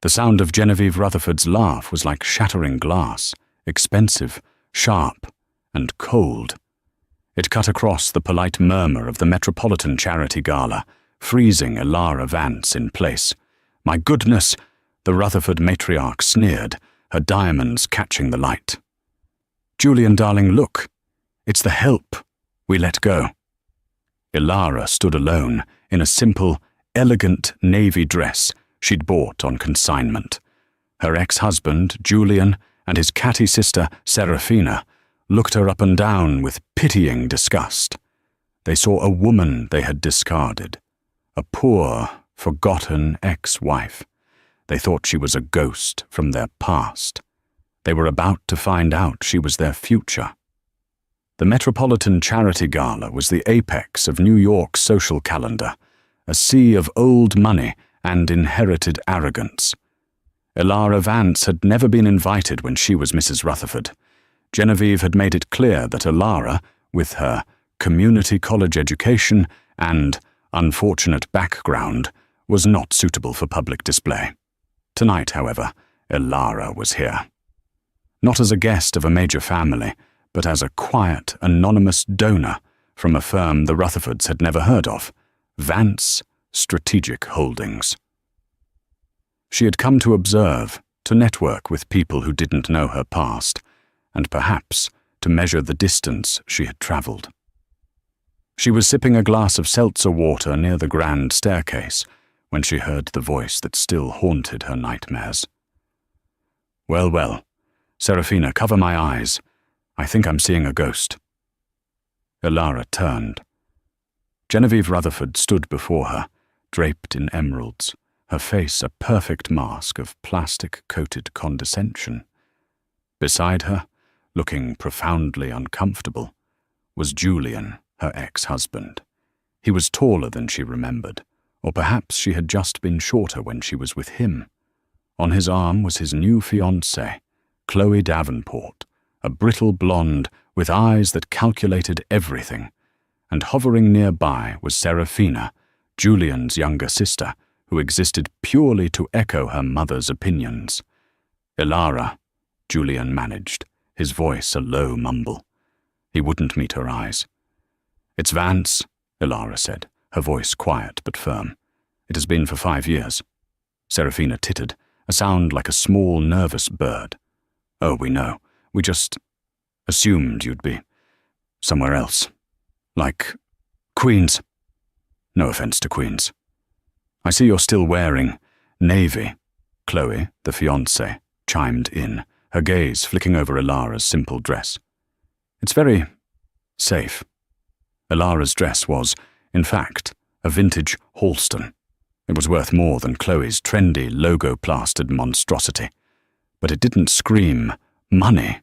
The sound of Genevieve Rutherford's laugh was like shattering glass, expensive, sharp, and cold. It cut across the polite murmur of the Metropolitan Charity Gala, freezing Elara Vance in place. "My goodness!" the Rutherford matriarch sneered, her diamonds catching the light. "Julian, darling, look. It's the help we let go." Elara stood alone in a simple, elegant navy dress she'd bought on consignment. Her ex-husband, Julian, and his catty sister, Serafina, looked her up and down with pitying disgust. They saw a woman they had discarded, a poor, forgotten ex-wife. They thought she was a ghost from their past. They were about to find out she was their future. The Metropolitan Charity Gala was the apex of New York's social calendar, a sea of old money and inherited arrogance. Elara Vance had never been invited when she was Mrs. Rutherford. Genevieve had made it clear that Elara, with her community college education and unfortunate background, was not suitable for public display. Tonight, however, Elara was here. Not as a guest of a major family, but as a quiet, anonymous donor from a firm the Rutherfords had never heard of, Vance Strategic Holdings. She had come to observe, to network with people who didn't know her past, and perhaps to measure the distance she had traveled. She was sipping a glass of seltzer water near the grand staircase when she heard the voice that still haunted her nightmares. "Well, well, Serafina, cover my eyes. I think I'm seeing a ghost." Elara turned. Genevieve Rutherford stood before her, draped in emeralds, her face a perfect mask of plastic-coated condescension. Beside her, looking profoundly uncomfortable, was Julian, her ex-husband. He was taller than she remembered, or perhaps she had just been shorter when she was with him. On his arm was his new fiancée, Chloe Davenport, a brittle blonde with eyes that calculated everything, and hovering nearby was Serafina, Julian's younger sister, who existed purely to echo her mother's opinions. "Elara," Julian managed, his voice a low mumble. He wouldn't meet her eyes. "It's Vance," Elara said, her voice quiet but firm. "It has been for 5 years." Serafina tittered, a sound like a small, nervous bird. "Oh, we know. We just assumed you'd be somewhere else. Like Queens. No offense to Queens. I see you're still wearing navy." Chloe, the fiancée, chimed in, her gaze flicking over Elara's simple dress. "It's very safe." Elara's dress was, in fact, a vintage Halston. It was worth more than Chloe's trendy, logo-plastered monstrosity. But it didn't scream money.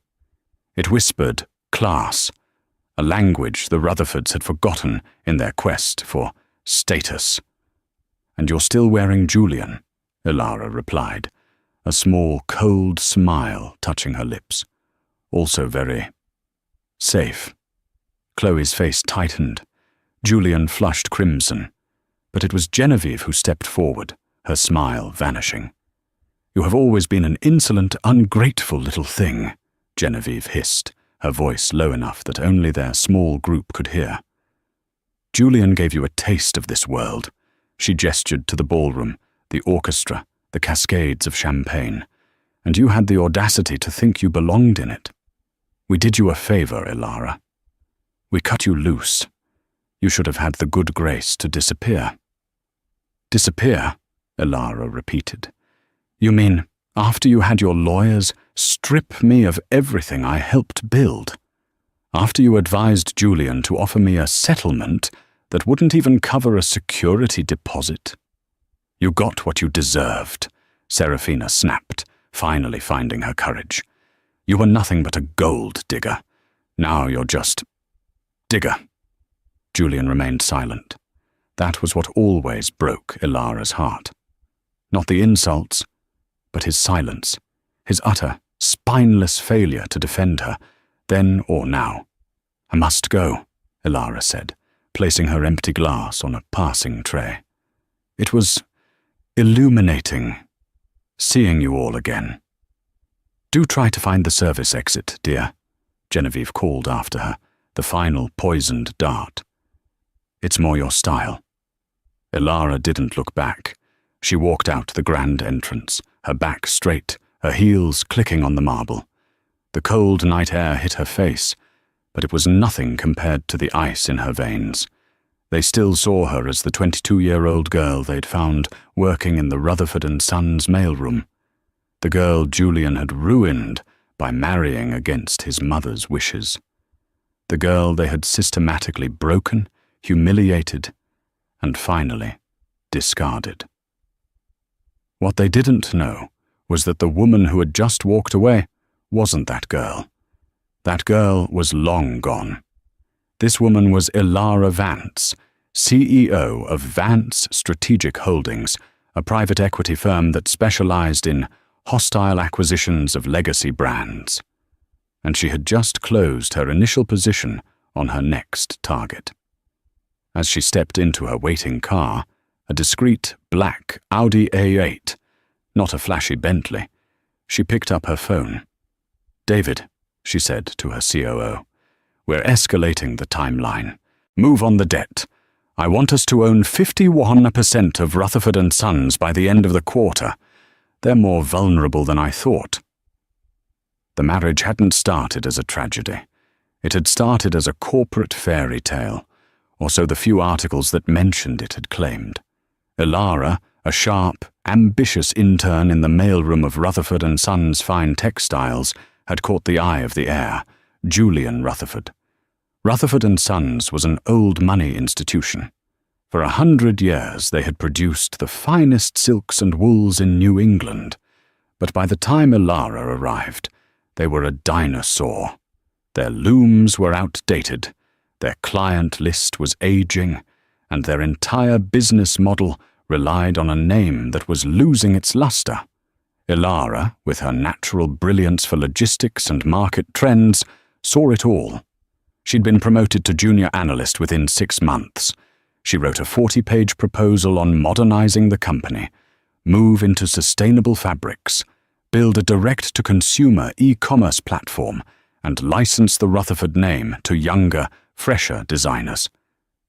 It whispered class, a language the Rutherfords had forgotten in their quest for status. "And you're still wearing Julian," Elara replied, a small, cold smile touching her lips. "Also very safe." Chloe's face tightened. Julian flushed crimson, but it was Genevieve who stepped forward, her smile vanishing. "You have always been an insolent, ungrateful little thing," Genevieve hissed, her voice low enough that only their small group could hear. "Julian gave you a taste of this world." She gestured to the ballroom, the orchestra, the cascades of champagne, "and you had the audacity to think you belonged in it. We did you a favor, Elara. We cut you loose. You should have had the good grace to disappear." "Disappear?" Elara repeated. "You mean after you had your lawyers strip me of everything I helped build? After you advised Julian to offer me a settlement that wouldn't even cover a security deposit?" "You got what you deserved," Serafina snapped, finally finding her courage. "You were nothing but a gold digger. Now you're just digger." Julian remained silent. That was what always broke Elara's heart. Not the insults, but his silence, his utter, spineless failure to defend her, then or now. "I must go," Elara said, placing her empty glass on a passing tray. It was illuminating, seeing you all again. Do try to find the service exit, dear, Genevieve called after her, the final poisoned dart. It's more your style. Ilara didn't look back. She walked out the grand entrance, her back straight, her heels clicking on the marble. The cold night air hit her face, but it was nothing compared to the ice in her veins. They still saw her as the 22-year-old girl they'd found working in the Rutherford & Sons mailroom, the girl Julian had ruined by marrying against his mother's wishes, the girl they had systematically broken, humiliated, and finally discarded. What they didn't know was that the woman who had just walked away wasn't that girl. That girl was long gone. This woman was Ilara Vance, CEO of Vance Strategic Holdings, a private equity firm that specialized in hostile acquisitions of legacy brands. And she had just closed her initial position on her next target. As she stepped into her waiting car, a discreet black Audi A8, not a flashy Bentley, she picked up her phone. "David," she said to her COO, "we're escalating the timeline. Move on the debt. I want us to own 51% of Rutherford & Sons by the end of the quarter. They're more vulnerable than I thought." The marriage hadn't started as a tragedy. It had started as a corporate fairy tale, or so the few articles that mentioned it had claimed. Ilara, a sharp, ambitious intern in the mailroom of Rutherford & Sons Fine Textiles, had caught the eye of the heir, Julian Rutherford. Rutherford & Sons was an old money institution. For 100 years they had produced the finest silks and wools in New England, but by the time Ilara arrived, they were a dinosaur. Their looms were outdated, their client list was aging, and their entire business model relied on a name that was losing its luster. Ilara, with her natural brilliance for logistics and market trends, saw it all. She'd been promoted to junior analyst within 6 months. She wrote a 40-page proposal on modernizing the company, move into sustainable fabrics, build a direct-to-consumer e-commerce platform, and license the Rutherford name to younger, fresher designers.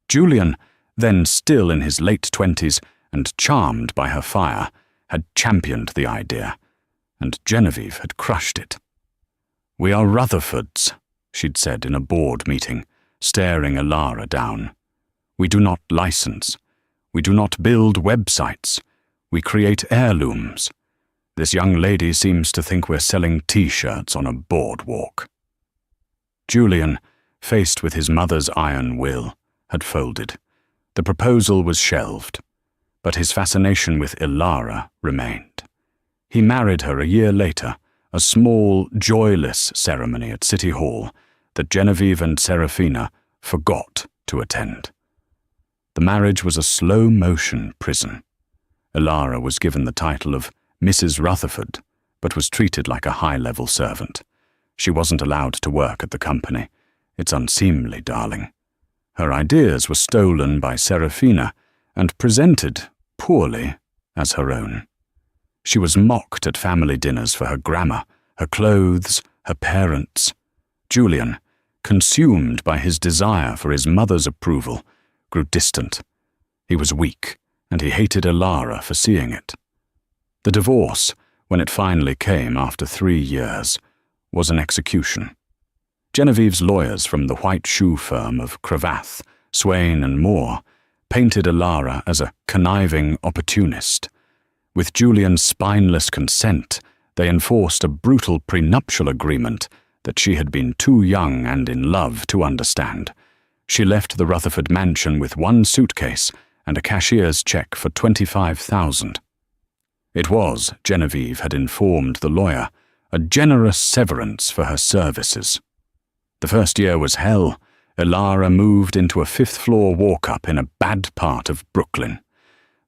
Julian, then still in his late 20s and charmed by her fire, had championed the idea, and Genevieve had crushed it. "We are Rutherfords," she'd said in a board meeting, staring Ilara down. "We do not license. We do not build websites. We create heirlooms. This young lady seems to think we're selling T-shirts on a boardwalk." Julian, faced with his mother's iron will, had folded. The proposal was shelved, but his fascination with Ilara remained. He married her a year later, a small, joyless ceremony at City Hall that Genevieve and Serafina forgot to attend. The marriage was a slow-motion prison. Ilara was given the title of Mrs. Rutherford, but was treated like a high-level servant. She wasn't allowed to work at the company. It's unseemly, darling. Her ideas were stolen by Serafina and presented, poorly, as her own. She was mocked at family dinners for her grammar, her clothes, her parents. Julian, consumed by his desire for his mother's approval, grew distant. He was weak, and he hated Ilara for seeing it. The divorce, when it finally came after 3 years, was an execution. Genevieve's lawyers from the white shoe firm of Cravath, Swain and Moore painted Ilara as a conniving opportunist. With Julian's spineless consent, they enforced a brutal prenuptial agreement that she had been too young and in love to understand. She left the Rutherford mansion with 1 suitcase and a cashier's check for $25,000. It was, Genevieve had informed the lawyer, a generous severance for her services. The first year was hell. Ilara moved into a 5th-floor walk-up in a bad part of Brooklyn.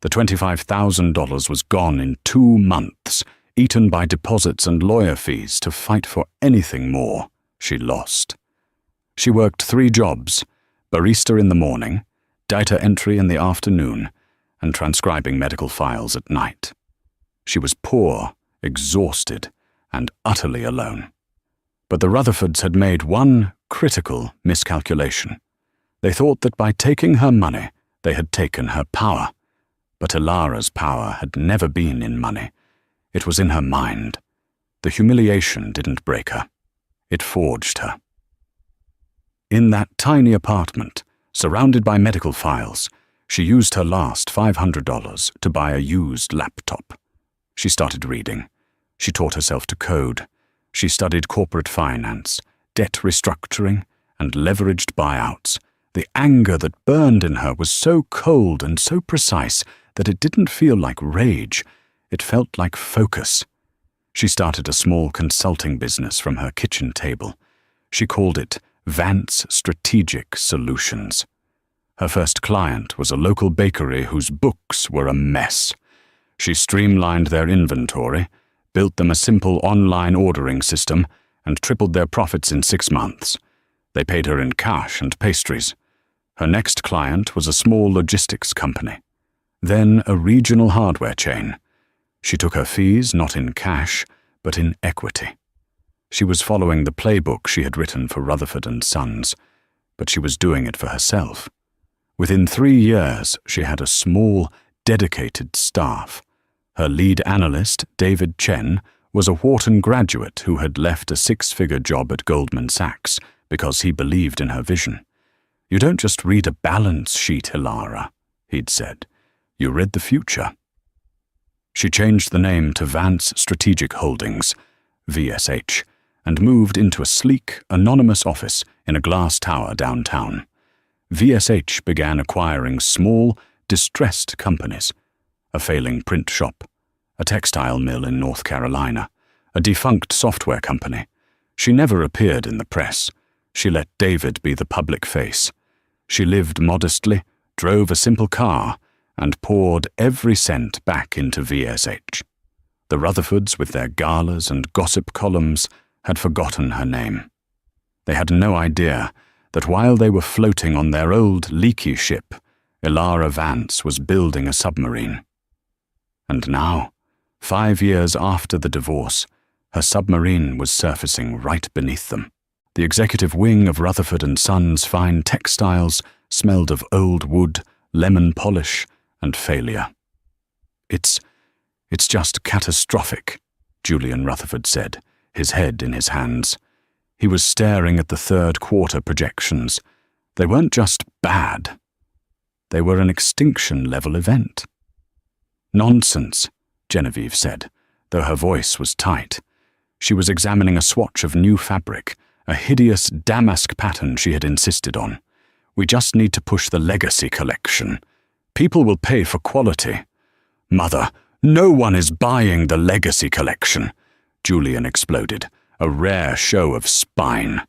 The $25,000 was gone in 2 months, eaten by deposits and lawyer fees to fight for anything more she lost. She worked 3 jobs, barista in the morning, data entry in the afternoon, and transcribing medical files at night. She was poor, exhausted, and utterly alone. But the Rutherfords had made one critical miscalculation. They thought that by taking her money, they had taken her power. But Ilara's power had never been in money. It was in her mind. The humiliation didn't break her. It forged her. In that tiny apartment, surrounded by medical files, she used her last $500 to buy a used laptop. She started reading. She taught herself to code. She studied corporate finance, debt restructuring, and leveraged buyouts. The anger that burned in her was so cold and so precise that it didn't feel like rage. It felt like focus. She started a small consulting business from her kitchen table. She called it Vance Strategic Solutions. Her first client was a local bakery whose books were a mess. She streamlined their inventory, built them a simple online ordering system, and tripled their profits in 6 months. They paid her in cash and pastries. Her next client was a small logistics company, then a regional hardware chain. She took her fees not in cash, but in equity. She was following the playbook she had written for Rutherford and Sons, but she was doing it for herself. Within 3 years, she had a small, dedicated staff. Her lead analyst, David Chen, was a Wharton graduate who had left a 6-figure job at Goldman Sachs because he believed in her vision. "You don't just read a balance sheet, Ilara," he'd said. "You read the future." She changed the name to Vance Strategic Holdings, VSH, and moved into a sleek, anonymous office in a glass tower downtown. VSH began acquiring small, distressed companies, a failing print shop, a textile mill in North Carolina, a defunct software company. She never appeared in the press. She let David be the public face. She lived modestly, drove a simple car, and poured every cent back into VSH. The Rutherfords, with their galas and gossip columns, had forgotten her name. They had no idea that while they were floating on their old leaky ship, Ilara Vance was building a submarine. And now, 5 years after the divorce, her submarine was surfacing right beneath them. The executive wing of Rutherford and Sons Fine Textiles smelled of old wood, lemon polish, and failure. It's just catastrophic," Julian Rutherford said, his head in his hands. He was staring at the third-quarter projections. They weren't just bad. They were an extinction-level event. "Nonsense," Genevieve said, though her voice was tight. She was examining a swatch of new fabric, a hideous damask pattern she had insisted on. "We just need to push the legacy collection. People will pay for quality." "Mother, no one is buying the legacy collection," Julian exploded, a rare show of spine.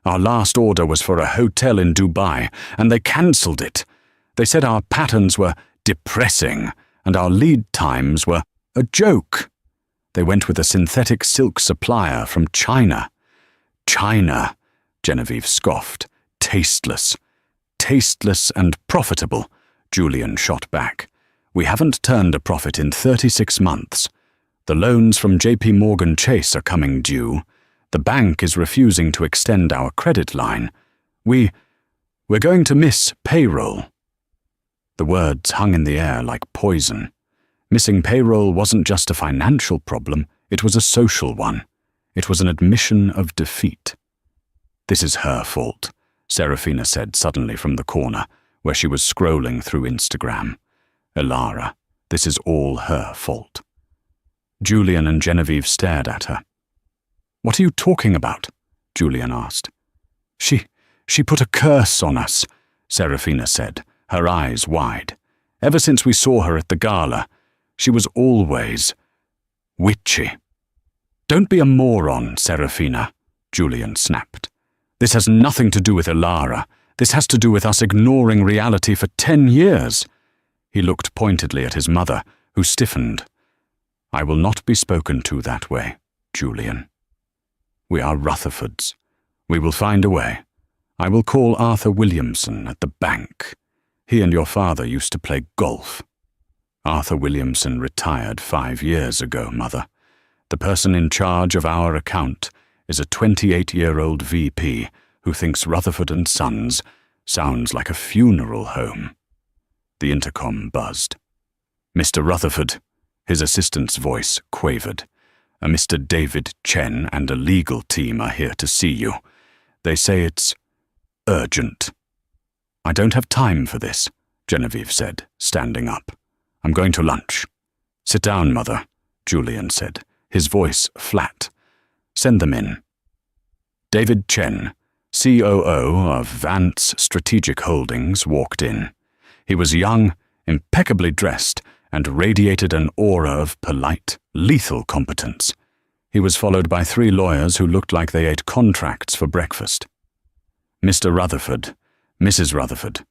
"Our last order was for a hotel in Dubai, and they cancelled it. They said our patterns were depressing, and our lead times were a joke. They went with a synthetic silk supplier from China." "China," Genevieve scoffed. "Tasteless. Tasteless and profitable," Julian shot back. "We haven't turned a profit in 36 months. The loans from JP Morgan Chase are coming due. The bank is refusing to extend our credit line. We're going to miss payroll." The words hung in the air like poison. Missing payroll wasn't just a financial problem, it was a social one. It was an admission of defeat. "This is her fault," Serafina said suddenly from the corner, where she was scrolling through Instagram. "Ilara, this is all her fault." Julian and Genevieve stared at her. "What are you talking about?" Julian asked. She put a curse on us," Serafina said, her eyes wide. "Ever since we saw her at the gala, she was always witchy." "Don't be a moron, Serafina," Julian snapped. "This has nothing to do with Ilara. This has to do with us ignoring reality for 10 years. He looked pointedly at his mother, who stiffened. "I will not be spoken to that way, Julian. We are Rutherfords. We will find a way. I will call Arthur Williamson at the bank. He and your father used to play golf." Arthur Williamson retired 5 years ago, Mother. The person in charge of our account is a 28-year-old VP who thinks Rutherford and Sons sounds like a funeral home. The intercom buzzed. Mr. Rutherford, his assistant's voice quavered. A Mr. David Chen and a legal team are here to see you. They say it's urgent. I don't have time for this, Genevieve said, standing up. I'm going to lunch. Sit down, Mother, Julian said, his voice flat. Send them in. David Chen, COO of Vance Strategic Holdings, walked in. He was young, impeccably dressed, and radiated an aura of polite, lethal competence. He was followed by 3 lawyers who looked like they ate contracts for breakfast. Mr. Rutherford, Mrs. Rutherford,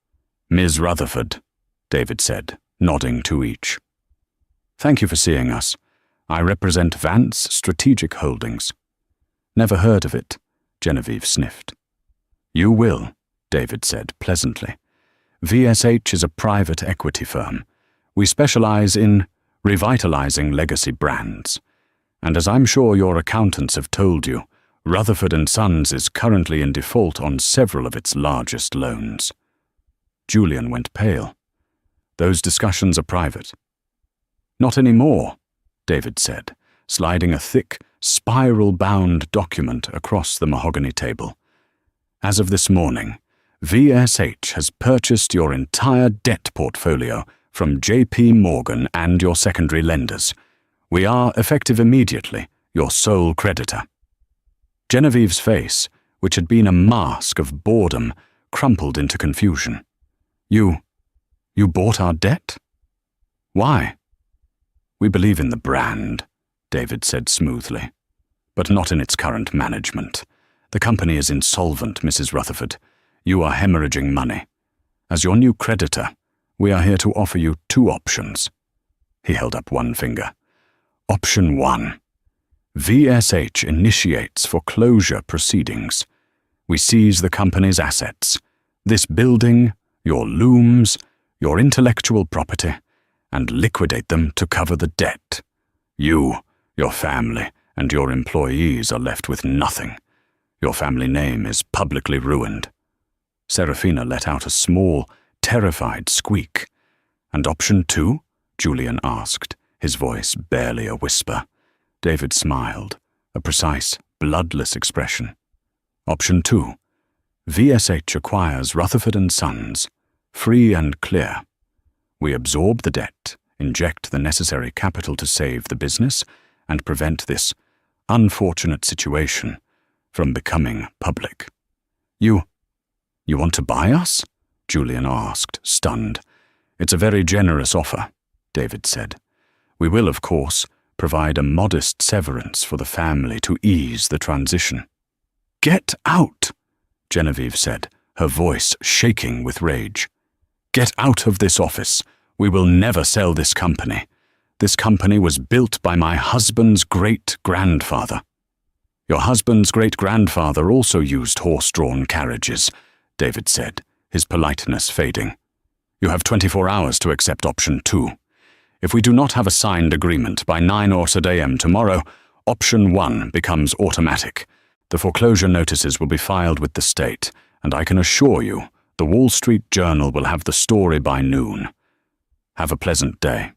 Ms. Rutherford, David said, nodding to each. Thank you for seeing us. I represent Vance Strategic Holdings. Never heard of it, Genevieve sniffed. You will, David said pleasantly. VSH is a private equity firm. We specialize in revitalizing legacy brands. And as I'm sure your accountants have told you, Rutherford and Sons is currently in default on several of its largest loans. Julian went pale. Those discussions are private. Not anymore, David said, sliding a thick, spiral-bound document across the mahogany table. As of this morning, VSH has purchased your entire debt portfolio from JP Morgan and your secondary lenders. We are, effective immediately, your sole creditor. Genevieve's face, which had been a mask of boredom, crumpled into confusion. You bought our debt? Why? We believe in the brand, David said smoothly, but not in its current management. The company is insolvent, Mrs. Rutherford. You are hemorrhaging money. As your new creditor, we are here to offer you 2 options. He held up one finger. Option 1. VSH initiates foreclosure proceedings. We seize the company's assets, this building, your looms, your intellectual property, and liquidate them to cover the debt. You, your family, and your employees are left with nothing. Your family name is publicly ruined. Serafina let out a small, terrified squeak. And option 2? Julian asked, his voice barely a whisper. David smiled, a precise, bloodless expression. Option 2. VSH acquires Rutherford and Sons, free and clear. We absorb the debt, inject the necessary capital to save the business, and prevent this unfortunate situation from becoming public. You want to buy us? Julian asked, stunned. It's a very generous offer, David said. We will, of course, provide a modest severance for the family to ease the transition. Get out, Genevieve said, her voice shaking with rage. Get out of this office. We will never sell this company. This company was built by my husband's great-grandfather. Your husband's great-grandfather also used horse-drawn carriages, David said, his politeness fading. You have 24 hours to accept option 2. If we do not have a signed agreement by 9 or so a.m. tomorrow, option 1 becomes automatic. The foreclosure notices will be filed with the state, and I can assure you the Wall Street Journal will have the story by noon. Have a pleasant day.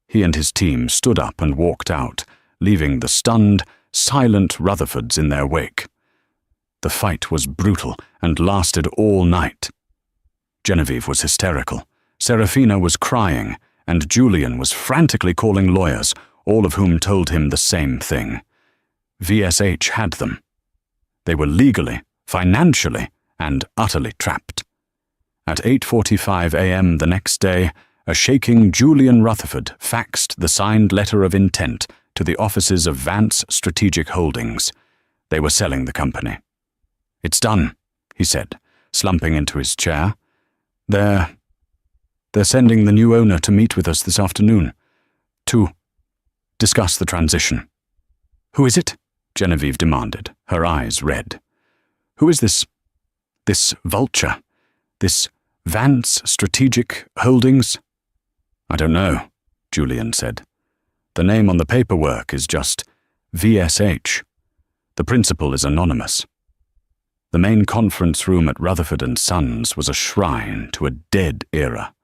He and his team stood up and walked out, leaving the stunned, silent Rutherfords in their wake. The fight was brutal and lasted all night. Genevieve was hysterical. Serafina was crying, and Julian was frantically calling lawyers, all of whom told him the same thing. VSH had them. They were legally, financially, and utterly trapped. At 8:45 a.m. the next day, a shaking Julian Rutherford faxed the signed letter of intent to the offices of Vance Strategic Holdings. They were selling the company. It's done, he said, slumping into his chair. They're sending the new owner to meet with us this afternoon, to discuss the transition. Who is it? Genevieve demanded, her eyes red. Who is this vulture, this Vance Strategic Holdings? I don't know, Julian said. The name on the paperwork is just VSH. The principal is anonymous. The main conference room at Rutherford and Sons was a shrine to a dead era.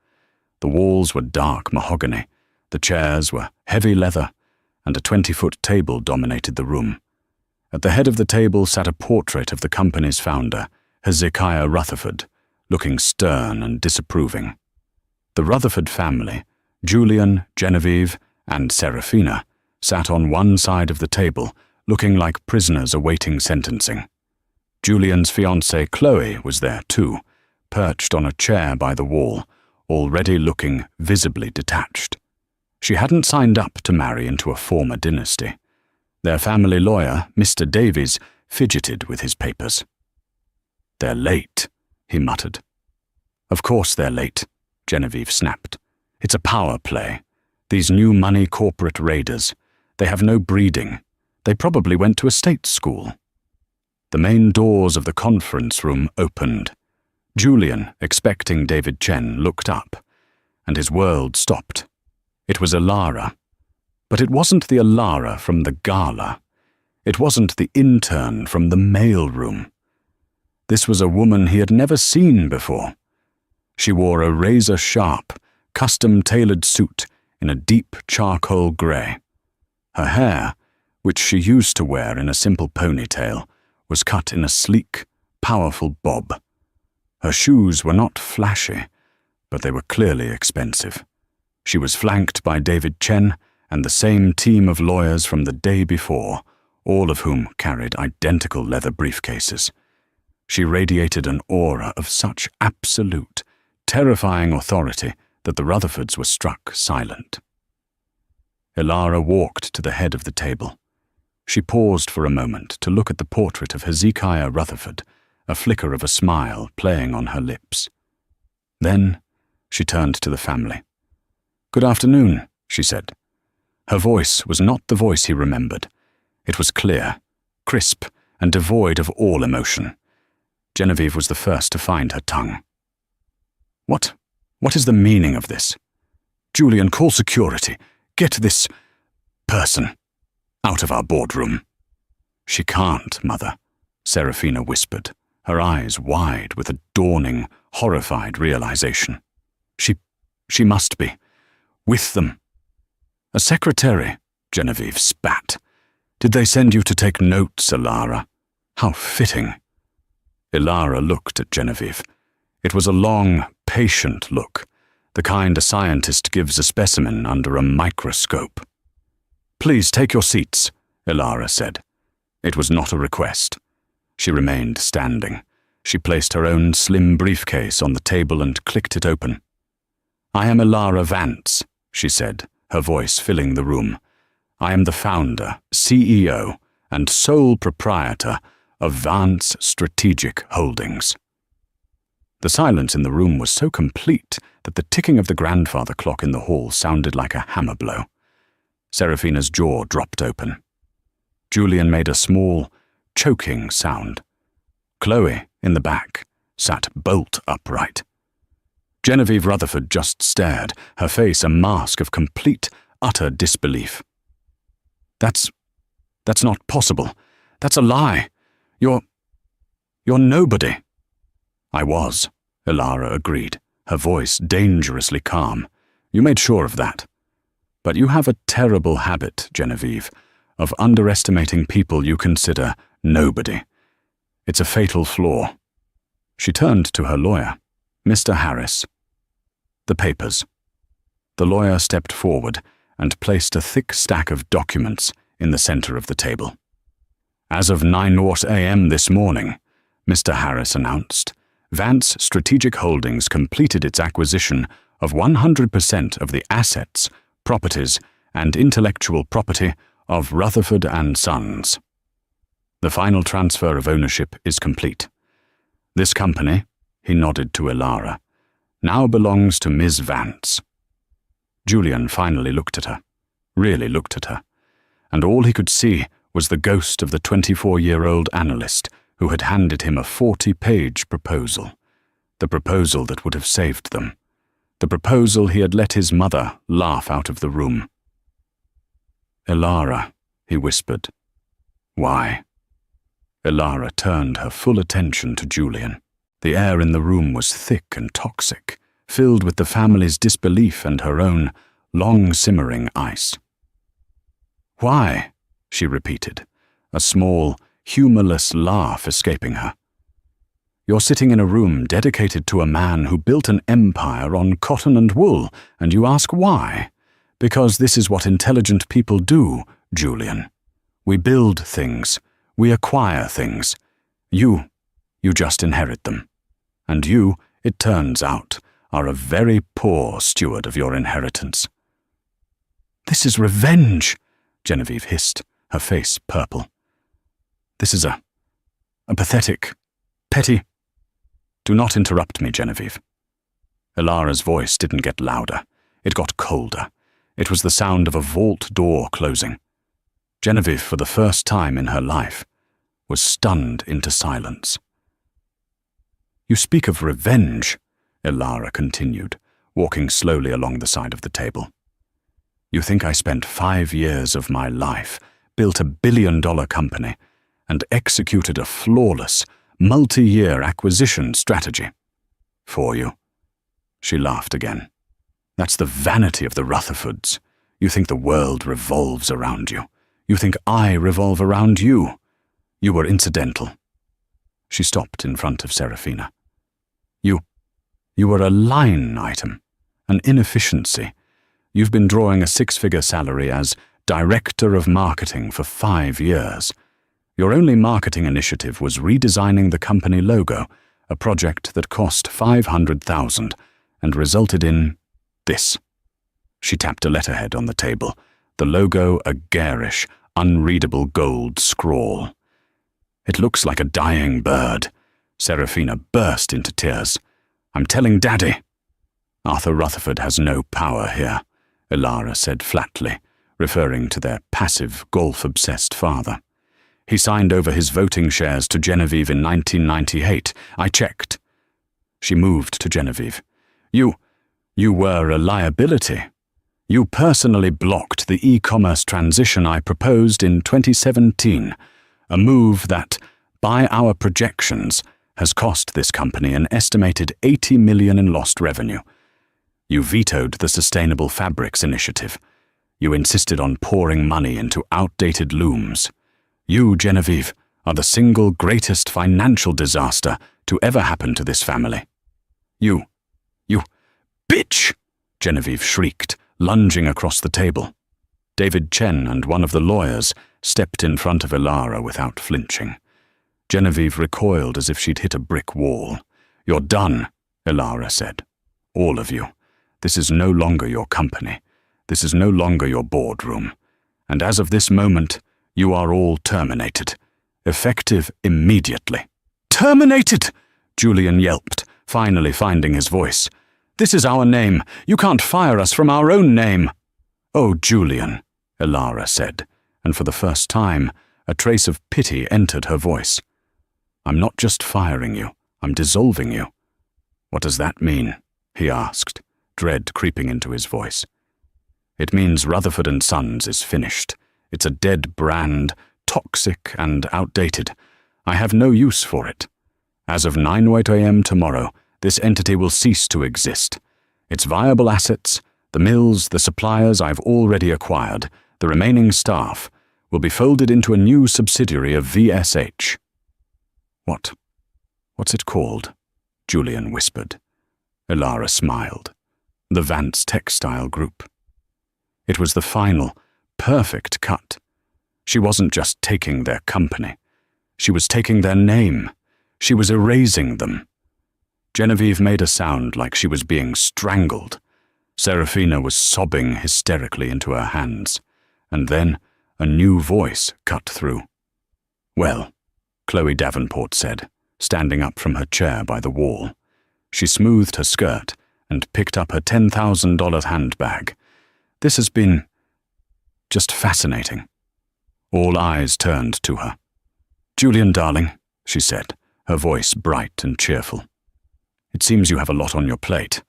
The walls were dark mahogany, the chairs were heavy leather, and a 20-foot table dominated the room. At the head of the table sat a portrait of the company's founder, Hezekiah Rutherford, looking stern and disapproving. The Rutherford family, Julian, Genevieve, and Seraphina, sat on one side of the table, looking like prisoners awaiting sentencing. Julian's fiancée Chloe was there too, perched on a chair by the wall, already looking visibly detached. She hadn't signed up to marry into a former dynasty. Their family lawyer, Mr. Davies, fidgeted with his papers. "They're late," he muttered. "Of course they're late," Genevieve snapped. "It's a power play. These new money corporate raiders, they have no breeding. They probably went to a state school." The main doors of the conference room opened. Julian, expecting David Chen, looked up, and his world stopped. It was Alara. But it wasn't the Alara from the gala. It wasn't the intern from the mailroom. This was a woman he had never seen before. She wore a razor-sharp, custom-tailored suit in a deep charcoal grey. Her hair, which she used to wear in a simple ponytail, was cut in a sleek, powerful bob. Her shoes were not flashy, but they were clearly expensive. She was flanked by David Chen and the same team of lawyers from the day before, all of whom carried identical leather briefcases. She radiated an aura of such absolute, terrifying authority that the Rutherfords were struck silent. Alara walked to the head of the table. She paused for a moment to look at the portrait of Hezekiah Rutherford, a flicker of a smile playing on her lips. Then she turned to the family. "Good afternoon," she said. Her voice was not the voice he remembered. It was clear, crisp, and devoid of all emotion. Genevieve was the first to find her tongue. What is the meaning of this? Julian, call security. Get this person out of our boardroom." "She can't, Mother," Seraphina whispered, her eyes wide with a dawning, horrified realization. She must be. With them." "A secretary," Genevieve spat. "Did they send you to take notes, Alara? How fitting." Alara looked at Genevieve. It was a long, patient look, the kind a scientist gives a specimen under a microscope. "Please take your seats," Alara said. It was not a request. She remained standing. She placed her own slim briefcase on the table and clicked it open. "I am Alara Vance," she said, her voice filling the room. "I am the founder, CEO, and sole proprietor of Vance Strategic Holdings." The silence in the room was so complete that the ticking of the grandfather clock in the hall sounded like a hammer blow. Seraphina's jaw dropped open. Julian made a small, choking sound. Chloe, in the back, sat bolt upright. Genevieve Rutherford just stared, her face a mask of complete, utter disbelief. That's not possible. That's a lie. You're nobody." "I was," Alara agreed, her voice dangerously calm. "You made sure of that. But you have a terrible habit, Genevieve, of underestimating people you consider nobody. It's a fatal flaw." She turned to her lawyer. "Mr. Harris." "The papers." The lawyer stepped forward and placed a thick stack of documents in the center of the table. "As of 9:00 a.m. this morning," Mr. Harris announced, "Vance Strategic Holdings completed its acquisition of 100% of the assets, properties, and intellectual property of Rutherford and Sons. The final transfer of ownership is complete. This company," he nodded to Alara, "now belongs to Ms. Vance." Julian finally looked at her, really looked at her, and all he could see was the ghost of the 24-year-old analyst who had handed him a 40-page proposal, the proposal that would have saved them, the proposal he had let his mother laugh out of the room. "Elara," he whispered. "Why?" Elara turned her full attention to Julian. The air in the room was thick and toxic, filled with the family's disbelief and her own long-simmering ice. "Why?" she repeated, a small, humorless laugh escaping her. "You're sitting in a room dedicated to a man who built an empire on cotton and wool, and you ask why? Because this is what intelligent people do, Julian. We build things. We acquire things. You just inherit them. And you, it turns out, are a very poor steward of your inheritance." "This is revenge," Genevieve hissed, her face purple. "This is a pathetic, petty—" "Do not interrupt me, Genevieve." Elara's voice didn't get louder. It got colder. It was the sound of a vault door closing. Genevieve, for the first time in her life, was stunned into silence. "You speak of revenge," Elara continued, walking slowly along the side of the table. "You think I spent 5 years of my life, built a billion-dollar company, and executed a flawless, multi-year acquisition strategy for you?" She laughed again. "That's the vanity of the Rutherfords. You think the world revolves around you. You think I revolve around you. You were incidental." She stopped in front of Serafina. You were a line item, an inefficiency. You've been drawing a 6-figure salary as Director of Marketing for 5 years. Your only marketing initiative was redesigning the company logo, a project that cost $500,000 and resulted in this. She tapped a letterhead on the table, the logo a garish, unreadable gold scrawl. "It looks like a dying bird." Serafina burst into tears. "I'm telling Daddy." "Arthur Rutherford has no power here," Elara said flatly, referring to their passive, golf-obsessed father. "He signed over his voting shares to Genevieve in 1998. I checked." She moved to Genevieve. You were a liability. You personally blocked the e-commerce transition I proposed in 2017, a move that, by our projections, has cost this company an estimated $80 million in lost revenue. You vetoed the Sustainable Fabrics Initiative. You insisted on pouring money into outdated looms. You, Genevieve, are the single greatest financial disaster to ever happen to this family. You, bitch! Genevieve shrieked, lunging across the table. David Chen and one of the lawyers stepped in front of Elara without flinching. Genevieve recoiled as if she'd hit a brick wall. "You're done," Elara said. "All of you. This is no longer your company. This is no longer your boardroom. And as of this moment, you are all terminated. Effective immediately." "Terminated!" Julian yelped, finally finding his voice. "This is our name. You can't fire us from our own name." "Oh, Julian," Elara said, and for the first time, a trace of pity entered her voice. "I'm not just firing you, I'm dissolving you." "What does that mean?" he asked, dread creeping into his voice. "It means Rutherford & Sons is finished. It's a dead brand, toxic and outdated. I have no use for it. As of 9:08 a.m. tomorrow, this entity will cease to exist. Its viable assets, the mills, the suppliers I've already acquired, the remaining staff, will be folded into a new subsidiary of VSH. What's it called?" Julian whispered. Elara smiled. "The Vance Textile Group." It was the final, perfect cut. She wasn't just taking their company. She was taking their name. She was erasing them. Genevieve made a sound like she was being strangled. Serafina was sobbing hysterically into her hands. And then a new voice cut through. "Well," Chloe Davenport said, standing up from her chair by the wall. She smoothed her skirt and picked up her $10,000 handbag. "This has been just fascinating." All eyes turned to her. "Julian, darling," she said, her voice bright and cheerful. "It seems you have a lot on your plate.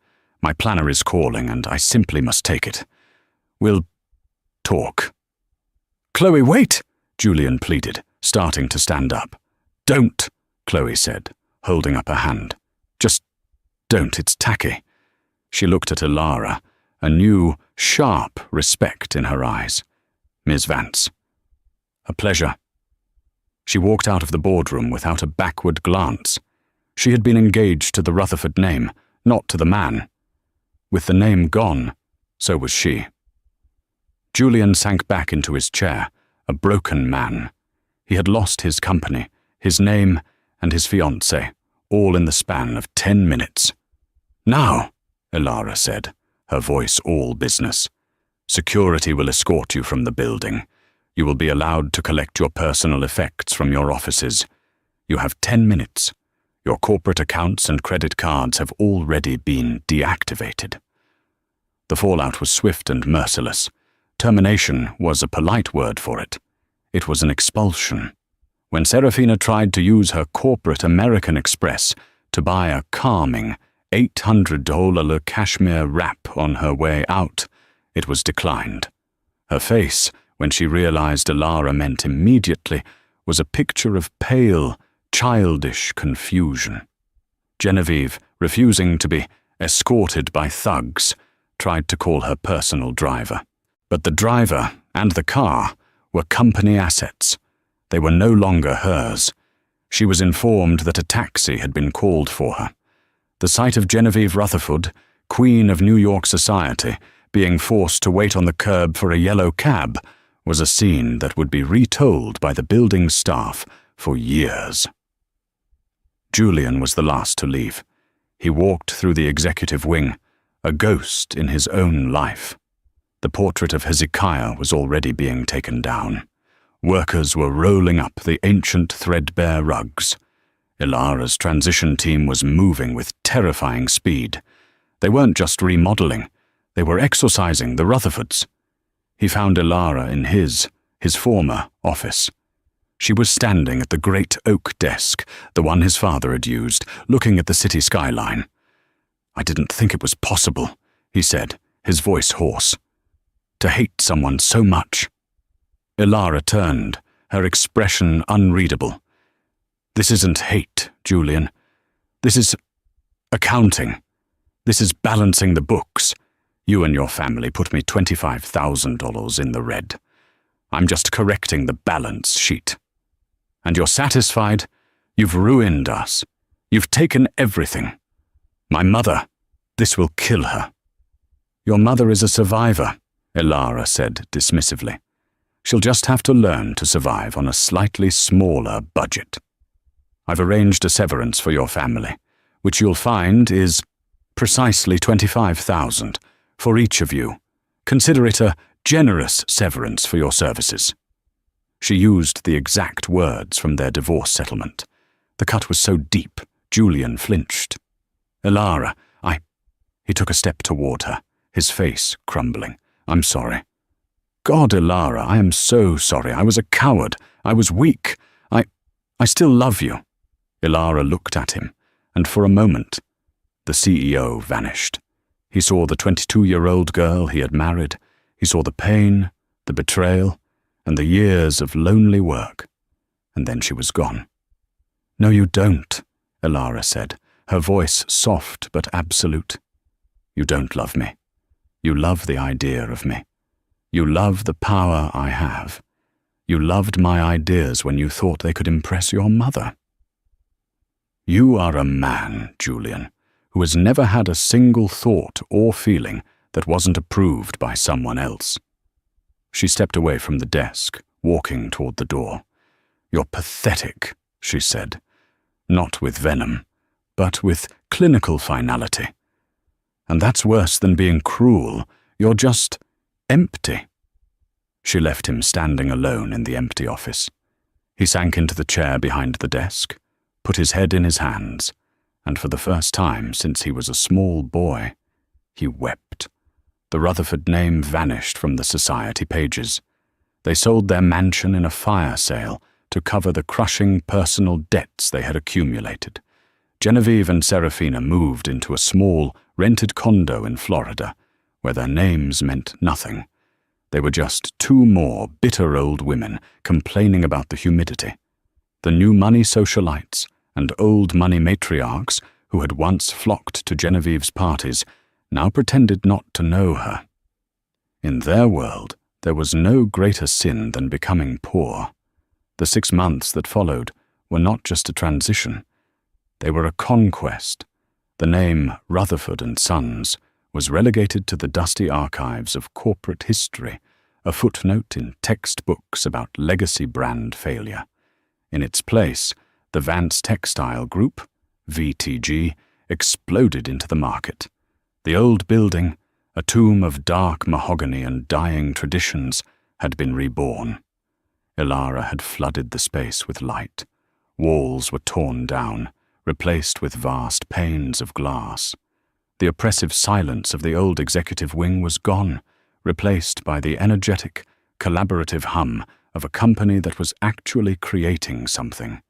My planner is calling, and I simply must take it. We'll talk." "Chloe, wait!" Julian pleaded, starting to stand up. "Don't," Chloe said, holding up a hand. "Just don't, it's tacky." She looked at Ilara, a new, sharp respect in her eyes. "Ms. Vance." "A pleasure." She walked out of the boardroom without a backward glance. She had been engaged to the Rutherford name, not to the man. With the name gone, so was she. Julian sank back into his chair, a broken man. He had lost his company, his name, and his fiancée, all in the span of 10 minutes. "Now," Ilara said, her voice all business. "Security will escort you from the building. You will be allowed to collect your personal effects from your offices. You have 10 minutes. Your corporate accounts and credit cards have already been deactivated." The fallout was swift and merciless. Termination was a polite word for it. It was an expulsion. When Serafina tried to use her corporate American Express to buy a calming $800 cashmere wrap on her way out, it was declined. Her face, when she realized Ilara meant immediately, was a picture of pale, childish confusion. Genevieve, refusing to be escorted by thugs, tried to call her personal driver. But the driver and the car were company assets. They were no longer hers. She was informed that a taxi had been called for her. The sight of Genevieve Rutherford, queen of New York society, being forced to wait on the curb for a yellow cab was a scene that would be retold by the building staff for years. Julian was the last to leave. He walked through the executive wing, a ghost in his own life. The portrait of Hezekiah was already being taken down. Workers were rolling up the ancient threadbare rugs. Ilara's transition team was moving with terrifying speed. They weren't just remodeling, they were exorcising the Rutherfords. He found Ilara in his former office. She was standing at the great oak desk, the one his father had used, looking at the city skyline. "I didn't think it was possible," he said, his voice hoarse. "To hate someone so much." Ilara turned, her expression unreadable. "This isn't hate, Julian. This is accounting. This is balancing the books. You and your family put me $25,000 in the red. I'm just correcting the balance sheet. And you're satisfied? You've ruined us. You've taken everything. My mother, this will kill her." "Your mother is a survivor," Ilara said dismissively. "She'll just have to learn to survive on a slightly smaller budget. I've arranged a severance for your family, which you'll find is precisely $25,000 for each of you. Consider it a generous severance for your services." She used the exact words from their divorce settlement. The cut was so deep, Julian flinched. "Ilara, He took a step toward her, his face crumbling. "I'm sorry." "God, Ilara, I am so sorry. I was a coward. I was weak. I still love you." Ilara looked at him, and for a moment, the CEO vanished. He saw the 22-year-old girl he had married. He saw the pain, the betrayal, and the years of lonely work. And then she was gone. "No, you don't," Ilara said, her voice soft but absolute. "You don't love me. You love the idea of me. You love the power I have. You loved my ideas when you thought they could impress your mother. You are a man, Julian, who has never had a single thought or feeling that wasn't approved by someone else." She stepped away from the desk, walking toward the door. "You're pathetic," she said, not with venom, but with clinical finality. "And that's worse than being cruel. You're just empty." She left him standing alone in the empty office. He sank into the chair behind the desk, put his head in his hands, and for the first time since he was a small boy, he wept. The Rutherford name vanished from the society pages. They sold their mansion in a fire sale to cover the crushing personal debts they had accumulated. Genevieve and Serafina moved into a small, rented condo in Florida, where their names meant nothing. They were just two more bitter old women complaining about the humidity. The new money socialites and old money matriarchs who had once flocked to Genevieve's parties now pretended not to know her. In their world, there was no greater sin than becoming poor. The 6 months that followed were not just a transition. They were a conquest. The name Rutherford and Sons was relegated to the dusty archives of corporate history, a footnote in textbooks about legacy brand failure. In its place, the Vance Textile Group, VTG, exploded into the market. The old building, a tomb of dark mahogany and dying traditions, had been reborn. Ilara had flooded the space with light. Walls were torn down, replaced with vast panes of glass. The oppressive silence of the old executive wing was gone, replaced by the energetic, collaborative hum of a company that was actually creating something.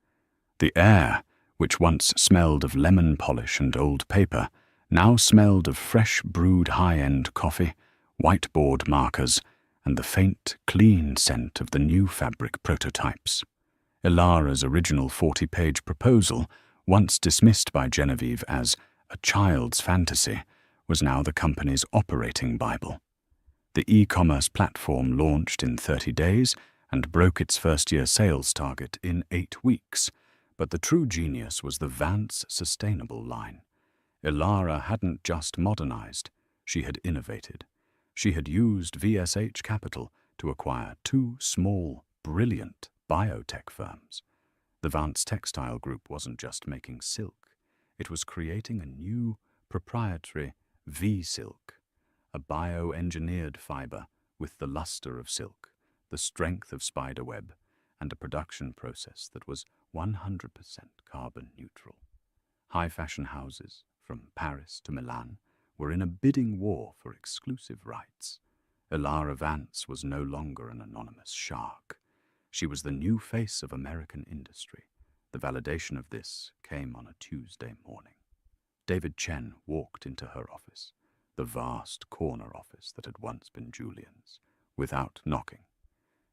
The air, which once smelled of lemon polish and old paper, now smelled of fresh brewed high-end coffee, whiteboard markers, and the faint, clean scent of the new fabric prototypes. Ilara's original 40-page proposal, once dismissed by Genevieve as a child's fantasy, was now the company's operating Bible. The e-commerce platform launched in 30 days and broke its first-year sales target in 8 weeks, but the true genius was the Vance Sustainable line. Ilara hadn't just modernized, she had innovated. She had used VSH Capital to acquire 2 small, brilliant biotech firms. The Vance Textile Group wasn't just making silk, it was creating a new, proprietary V-Silk, a bio-engineered fiber with the luster of silk, the strength of spiderweb, and a production process that was 100% carbon neutral. High-fashion houses, from Paris to Milan, were in a bidding war for exclusive rights. Ilara Vance was no longer an anonymous shark. She was the new face of American industry. The validation of this came on a Tuesday morning. David Chen walked into her office, the vast corner office that had once been Julian's, without knocking.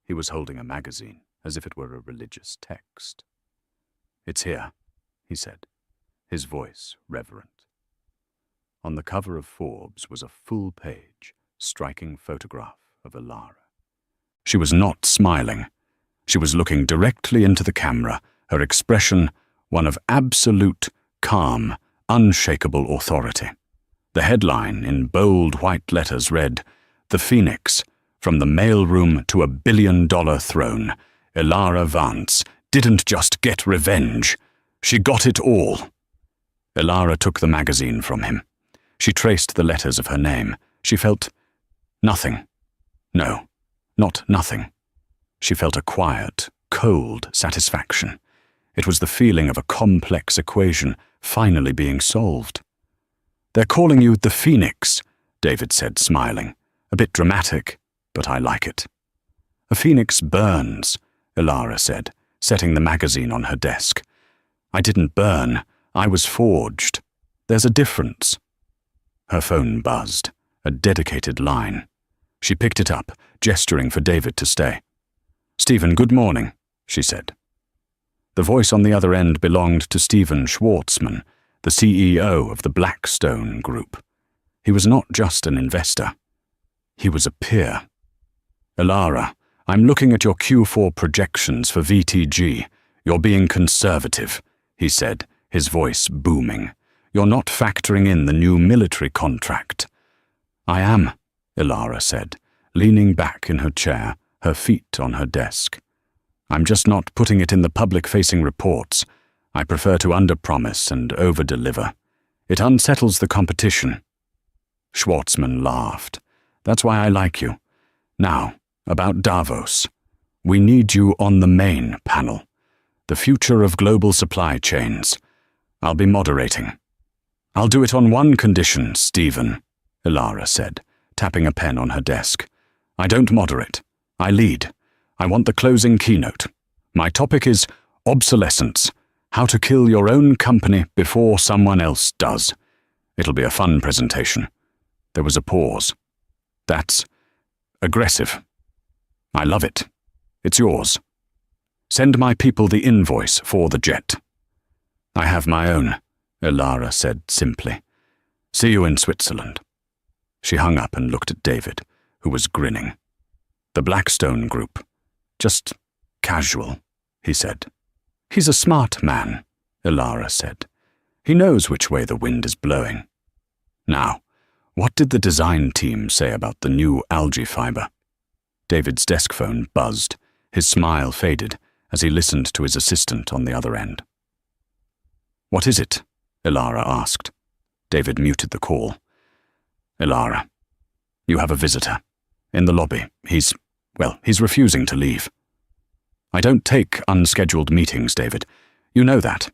He was holding a magazine, as if it were a religious text. "It's here," he said, his voice reverent. On the cover of Forbes was a full-page, striking photograph of Ilara. She was not smiling. She was looking directly into the camera, her expression one of absolute, calm, unshakable authority. The headline in bold white letters read, "The Phoenix, from the mailroom to a billion-dollar throne. Ilara Vance didn't just get revenge. She got it all." Ilara took the magazine from him. She traced the letters of her name. She felt nothing. No, not nothing. She felt a quiet, cold satisfaction. It was the feeling of a complex equation finally being solved. "They're calling you the Phoenix," David said, smiling. "A bit dramatic, but I like it." "A phoenix burns," Ilara said, setting the magazine on her desk. "I didn't burn. I was forged. There's a difference." Her phone buzzed, a dedicated line. She picked it up, gesturing for David to stay. "Stephen, good morning," she said. The voice on the other end belonged to Stephen Schwartzman, the CEO of the Blackstone Group. He was not just an investor. He was a peer. "Ilara, I'm looking at your Q4 projections for VTG. You're being conservative," he said, his voice booming. "You're not factoring in the new military contract." "I am," Ilara said, leaning back in her chair, her feet on her desk. "I'm just not putting it in the public-facing reports. I prefer to under-promise and over-deliver. It unsettles the competition." Schwartzman laughed. "That's why I like you. Now, about Davos. We need you on the main panel. The future of global supply chains. I'll be moderating." "I'll do it on one condition, Stephen," Ilara said, tapping a pen on her desk. "I don't moderate. I lead. I want the closing keynote. My topic is obsolescence, How to kill your own company before someone else does. It'll be a fun presentation. There was a pause. That's aggressive. I love it. It's yours. Send my people the invoice for the jet. I have my own, Ilara said simply. See you in Switzerland. She hung up and looked at David, who was grinning. The Blackstone Group. Just casual, he said. He's a smart man, Ilara said. He knows which way the wind is blowing. Now, what did the design team say about the new algae fiber? David's desk phone buzzed. His smile faded as he listened to his assistant on the other end. What is it? Ilara asked. David muted the call. Ilara, you have a visitor. In the lobby. He's refusing to leave. I don't take unscheduled meetings, David. You know that.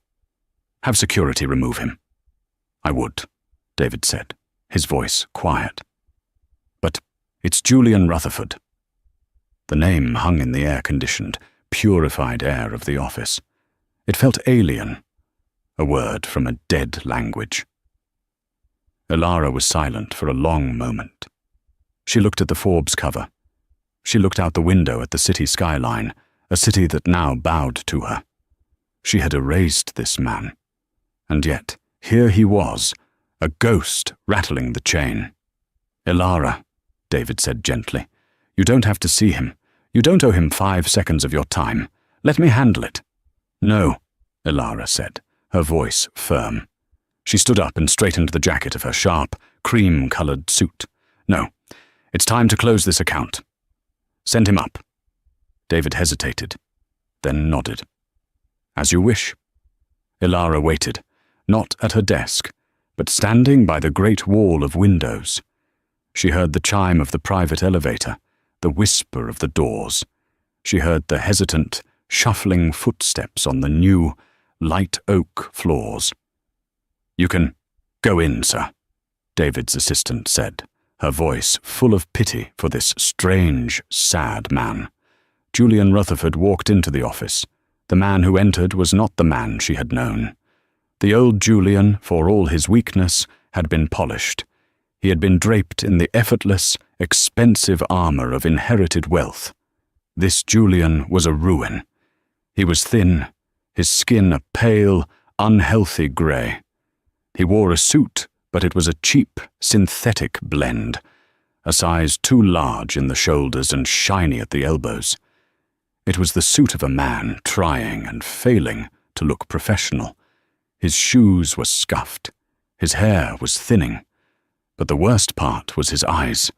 Have security remove him. I would, David said, his voice quiet. But it's Julian Rutherford. The name hung in the air-conditioned, purified air of the office. It felt alien, a word from a dead language. Ilara was silent for a long moment. She looked at the Forbes cover. She looked out the window at the city skyline, a city that now bowed to her. She had erased this man. And yet, here he was, a ghost rattling the chain. Ilara, David said gently, you don't have to see him. You don't owe him 5 seconds of your time. Let me handle it. No, Ilara said, her voice firm. She stood up and straightened the jacket of her sharp, cream-colored suit. No, it's time to close this account. Send him up. David hesitated, then nodded. As you wish. Ilara waited, not at her desk, but standing by the great wall of windows. She heard the chime of the private elevator, the whisper of the doors. She heard the hesitant, shuffling footsteps on the new, light oak floors. You can go in, sir, David's assistant said, her voice full of pity for this strange, sad man. Julian Rutherford walked into the office. The man who entered was not the man she had known. The old Julian, for all his weakness, had been polished. He had been draped in the effortless, expensive armor of inherited wealth. This Julian was a ruin. He was thin, his skin a pale, unhealthy grey. He wore a suit, but it was a cheap, synthetic blend, a size too large in the shoulders and shiny at the elbows. It was the suit of a man trying and failing to look professional. His shoes were scuffed. His hair was thinning. But the worst part was his eyes.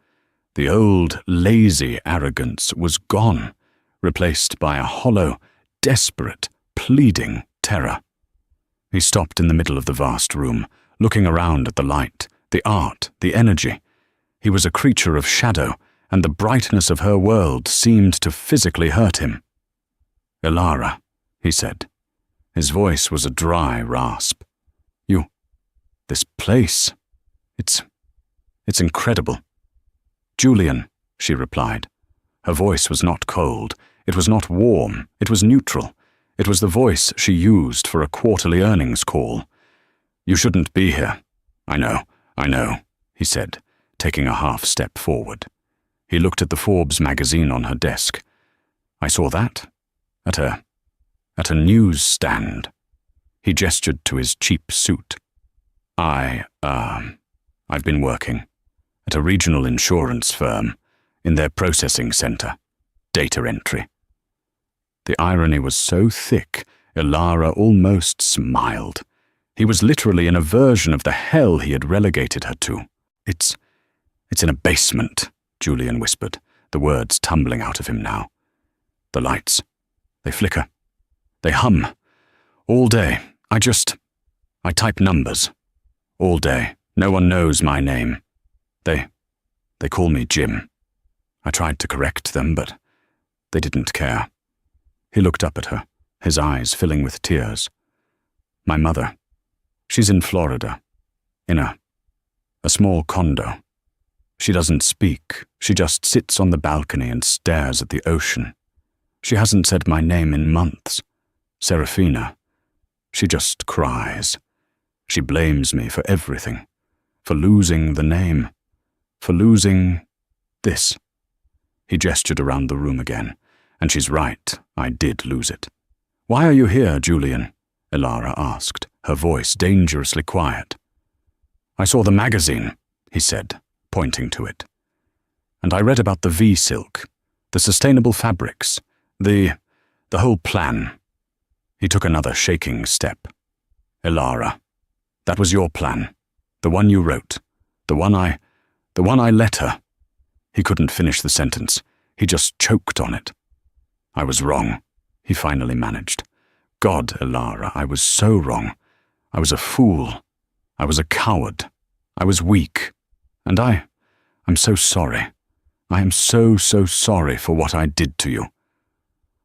The old, lazy arrogance was gone, replaced by a hollow, desperate, pleading terror. He stopped in the middle of the vast room, looking around at the light, the art, the energy. He was a creature of shadow, and the brightness of her world seemed to physically hurt him. Ilara, he said. His voice was a dry rasp. This place, it's incredible. Julian, she replied. Her voice was not cold, it was not warm, it was neutral. It was the voice she used for a quarterly earnings call. You shouldn't be here. I know, he said, taking a half step forward. He looked at the Forbes magazine on her desk. I saw that. At a newsstand. He gestured to his cheap suit. I've been working at a regional insurance firm in their processing center. Data entry. The irony was so thick, Ilara almost smiled. He was literally in a version of the hell he had relegated her to. It's in a basement, Julian whispered, the words tumbling out of him now. The lights. They flicker. They hum. All day. I type numbers. All day. No one knows my name. They call me Jim. I tried to correct them, but they didn't care. He looked up at her, his eyes filling with tears. My mother. She's in Florida. In a small condo. She doesn't speak. She just sits on the balcony and stares at the ocean. She hasn't said my name in months. Serafina. She just cries. She blames me for everything, for losing the name, for losing this. He gestured around the room again, and she's right, I did lose it. Why are you here, Julian? Elara asked, her voice dangerously quiet. I saw the magazine, he said, pointing to it. And I read about the V-silk, the sustainable fabrics, the whole plan. He took another shaking step. Elara, that was your plan, the one you wrote, the one I let her. He couldn't finish the sentence. He just choked on it. I was wrong, he finally managed. God, Elara, I was so wrong. I was a fool. I was a coward. I was weak. And I'm so sorry. I am so sorry for what I did to you,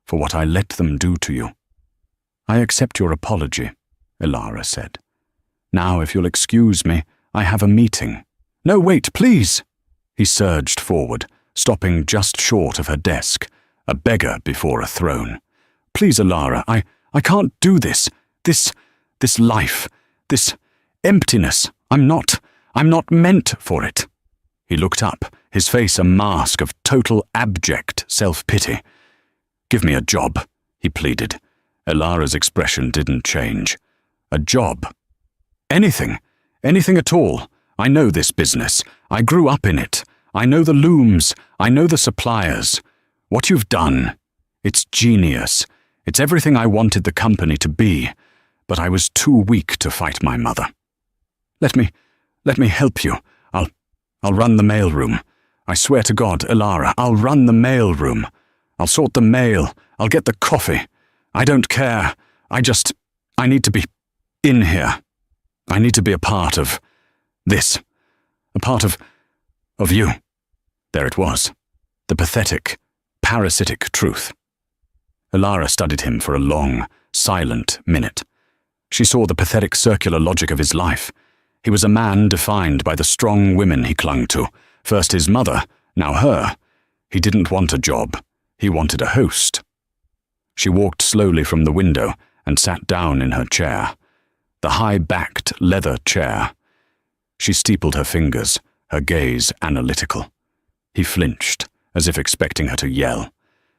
for what I let them do to you. I accept your apology, Elara said. Now, if you'll excuse me, I have a meeting. No, wait, please! He surged forward, stopping just short of her desk, a beggar before a throne. Please, Elara, I can't do this. This life, this emptiness. I'm not meant for it. He looked up, his face a mask of total abject self-pity. Give me a job, he pleaded. Elara's expression didn't change. A job. Anything at all. I know this business. I grew up in it. I know the looms. I know the suppliers. What you've done, it's genius. It's everything I wanted the company to be, but I was too weak to fight my mother. Let me help you. I'll run the mailroom. I swear to God, Elara, I'll run the mailroom. I'll sort the mail. I'll get the coffee. I don't care. I need to be in here. I need to be a part of this. A part of you. There it was. The pathetic, parasitic truth. Elara studied him for a long, silent minute. She saw the pathetic circular logic of his life. He was a man defined by the strong women he clung to. First his mother, now her. He didn't want a job. He wanted a host. She walked slowly from the window and sat down in her chair. The high-backed leather chair. She steepled her fingers, her gaze analytical. He flinched, as if expecting her to yell.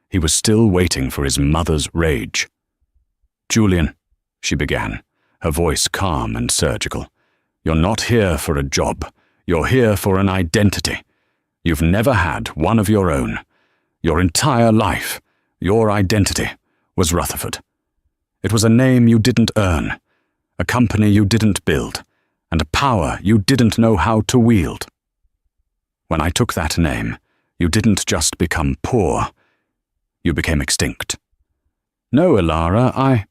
He was still waiting for his mother's rage. Julian, she began, her voice calm and surgical. You're not here for a job. You're here for an identity. You've never had one of your own. Your entire life, your identity, was Rutherford. It was a name you didn't earn, a company you didn't build, and a power you didn't know how to wield. When I took that name, you didn't just become poor, you became extinct. No, Elara,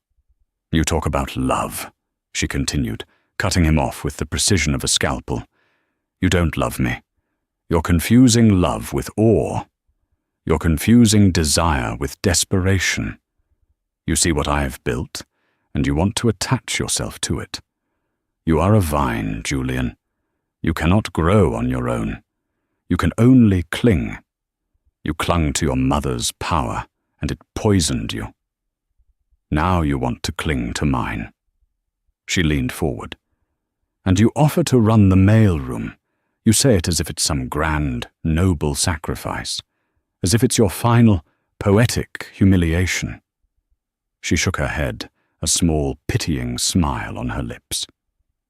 You talk about love, she continued, cutting him off with the precision of a scalpel. You don't love me. You're confusing love with awe. You're confusing desire with desperation. You see what I have built, and you want to attach yourself to it. You are a vine, Julian. You cannot grow on your own. You can only cling. You clung to your mother's power, and it poisoned you. Now you want to cling to mine. She leaned forward. And you offer to run the mailroom. You say it as if it's some grand, noble sacrifice, as if it's your final, poetic humiliation. She shook her head, a small, pitying smile on her lips.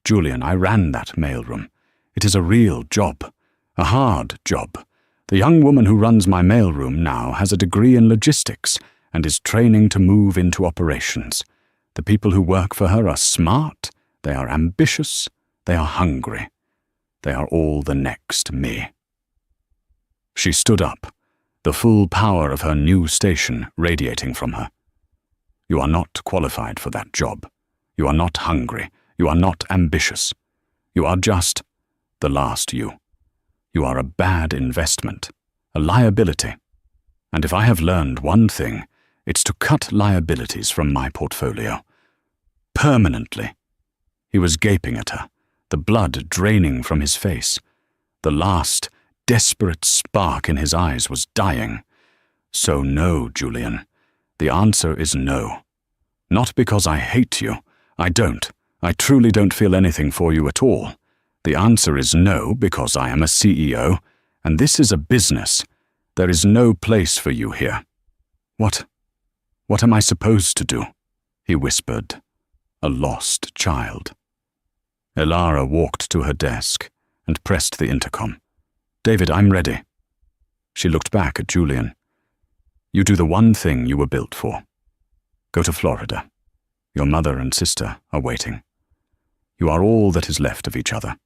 Julian, I ran that mailroom. It is a real job, a hard job. The young woman who runs my mailroom now has a degree in logistics and is training to move into operations. The people who work for her are smart, they are ambitious, they are hungry. They are all the next me. She stood up, the full power of her new station radiating from her. You are not qualified for that job. You are not hungry. You are not ambitious. You are just the last you. You are a bad investment, a liability. And if I have learned one thing, it's to cut liabilities from my portfolio. Permanently. He was gaping at her, the blood draining from his face. The last, desperate spark in his eyes was dying. So no, Julian. The answer is no. Not because I hate you. I don't. I truly don't feel anything for you at all. The answer is no, because I am a CEO, and this is a business. There is no place for you here. What am I supposed to do? He whispered, a lost child. Elara walked to her desk and pressed the intercom. David, I'm ready. She looked back at Julian. You do the one thing you were built for. Go to Florida. Your mother and sister are waiting. You are all that is left of each other.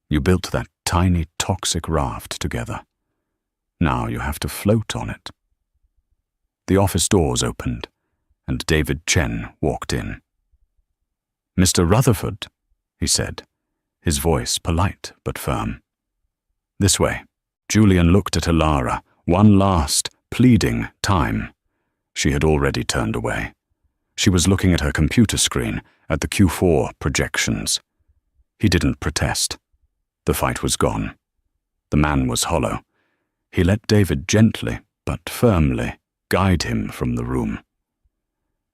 You built that tiny toxic raft together. Now you have to float on it. The office doors opened, and David Chen walked in. Mr. Rutherford, he said, his voice polite but firm. This way. Julian looked at Elara one last, pleading time. She had already turned away. She was looking at her computer screen, at the Q4 projections. He didn't protest. The fight was gone. The man was hollow. He let David gently, but firmly, guide him from the room.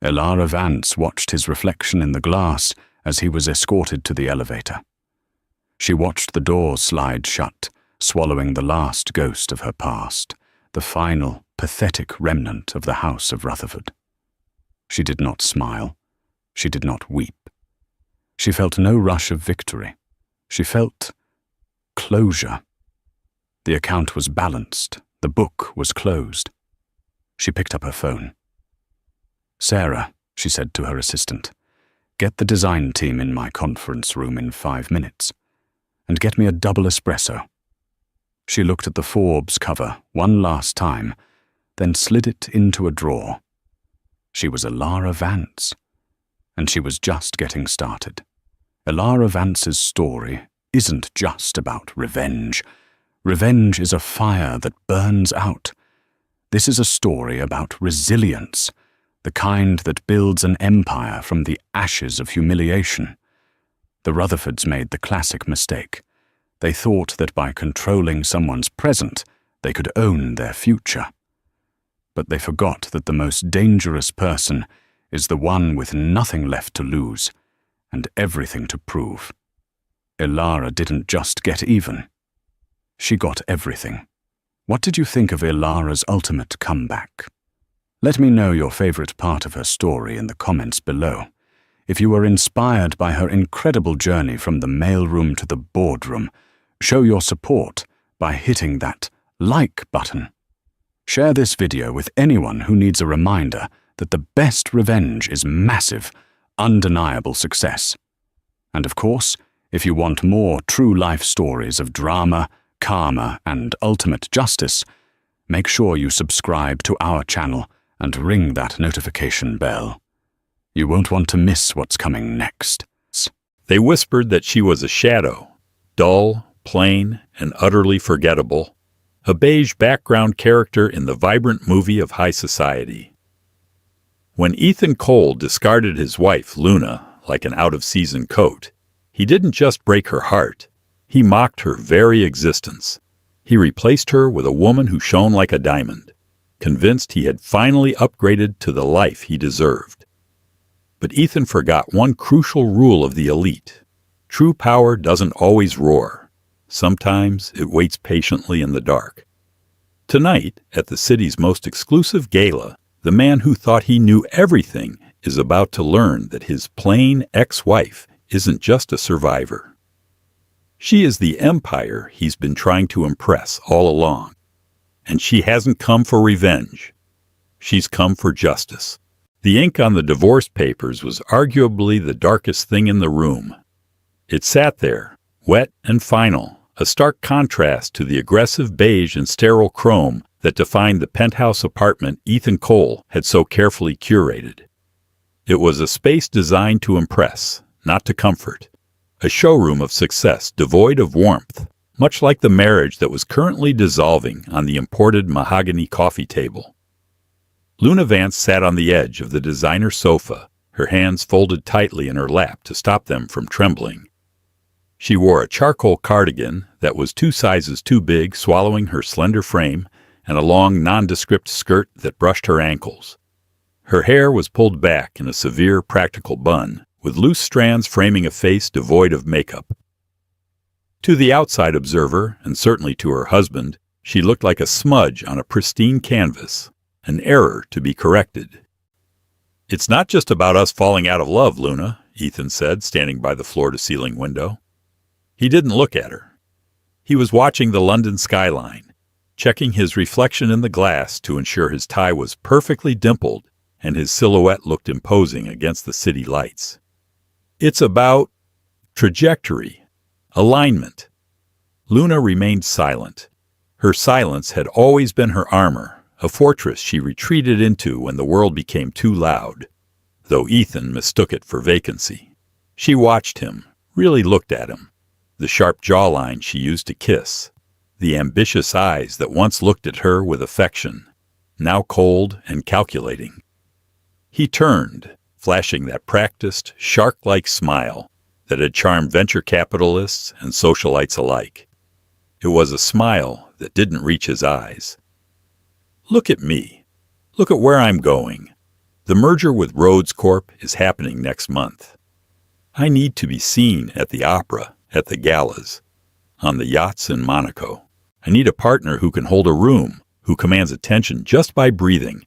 Elara Vance watched his reflection in the glass as he was escorted to the elevator. She watched the doors slide shut, swallowing the last ghost of her past, the final, pathetic remnant of the House of Rutherford. She did not smile. She did not weep. She felt no rush of victory. She felt closure. The account was balanced. The book was closed. She picked up her phone. Sarah, she said to her assistant, get the design team in my conference room in 5 minutes, and get me a double espresso. She looked at the Forbes cover one last time, then slid it into a drawer. She was Elara Vance, and she was just getting started. Elara Vance's story isn't just about revenge. Revenge is a fire that burns out. This is a story about resilience, the kind that builds an empire from the ashes of humiliation. The Rutherfords made the classic mistake. They thought that by controlling someone's present, they could own their future. But they forgot that the most dangerous person is the one with nothing left to lose and everything to prove. Elara didn't just get even. She got everything. What did you think of Elara's ultimate comeback? Let me know your favorite part of her story in the comments below. If you were inspired by her incredible journey from the mailroom to the boardroom, show your support by hitting that like button. Share this video with anyone who needs a reminder that the best revenge is massive, undeniable success. And of course, if you want more true life stories of drama, karma, and ultimate justice, make sure you subscribe to our channel and ring that notification bell. You won't want to miss what's coming next. They whispered that she was a shadow, dull, plain, and utterly forgettable, a beige background character in the vibrant movie of high society. When Ethan Cole discarded his wife, Luna, like an out-of-season coat, he didn't just break her heart, he mocked her very existence. He replaced her with a woman who shone like a diamond, convinced he had finally upgraded to the life he deserved. But Ethan forgot one crucial rule of the elite. True power doesn't always roar. Sometimes it waits patiently in the dark. Tonight, at the city's most exclusive gala, the man who thought he knew everything is about to learn that his plain ex-wife isn't just a survivor. She is the empire he's been trying to impress all along. And she hasn't come for revenge. She's come for justice. The ink on the divorce papers was arguably the darkest thing in the room. It sat there, wet and final, a stark contrast to the aggressive beige and sterile chrome that defined the penthouse apartment Ethan Cole had so carefully curated. It was a space designed to impress, not to comfort. A showroom of success devoid of warmth, much like the marriage that was currently dissolving on the imported mahogany coffee table. Luna Vance sat on the edge of the designer sofa, her hands folded tightly in her lap to stop them from trembling. She wore a charcoal cardigan that was 2 sizes too big, swallowing her slender frame, and a long, nondescript skirt that brushed her ankles. Her hair was pulled back in a severe, practical bun, with loose strands framing a face devoid of makeup. To the outside observer, and certainly to her husband, she looked like a smudge on a pristine canvas, an error to be corrected. "It's not just about us falling out of love, Luna," Ethan said, standing by the floor-to-ceiling window. He didn't look at her. He was watching the London skyline, checking his reflection in the glass to ensure his tie was perfectly dimpled and his silhouette looked imposing against the city lights. "It's about trajectory, alignment." Luna remained silent. Her silence had always been her armor, a fortress she retreated into when the world became too loud, though Ethan mistook it for vacancy. She watched him, really looked at him, the sharp jawline she used to kiss, the ambitious eyes that once looked at her with affection, now cold and calculating. He turned, flashing that practiced, shark-like smile that had charmed venture capitalists and socialites alike. It was a smile that didn't reach his eyes. "Look at me. Look at where I'm going. The merger with Rhodes Corp is happening next month. I need to be seen at the opera, at the galas, on the yachts in Monaco. I need a partner who can hold a room, who commands attention just by breathing,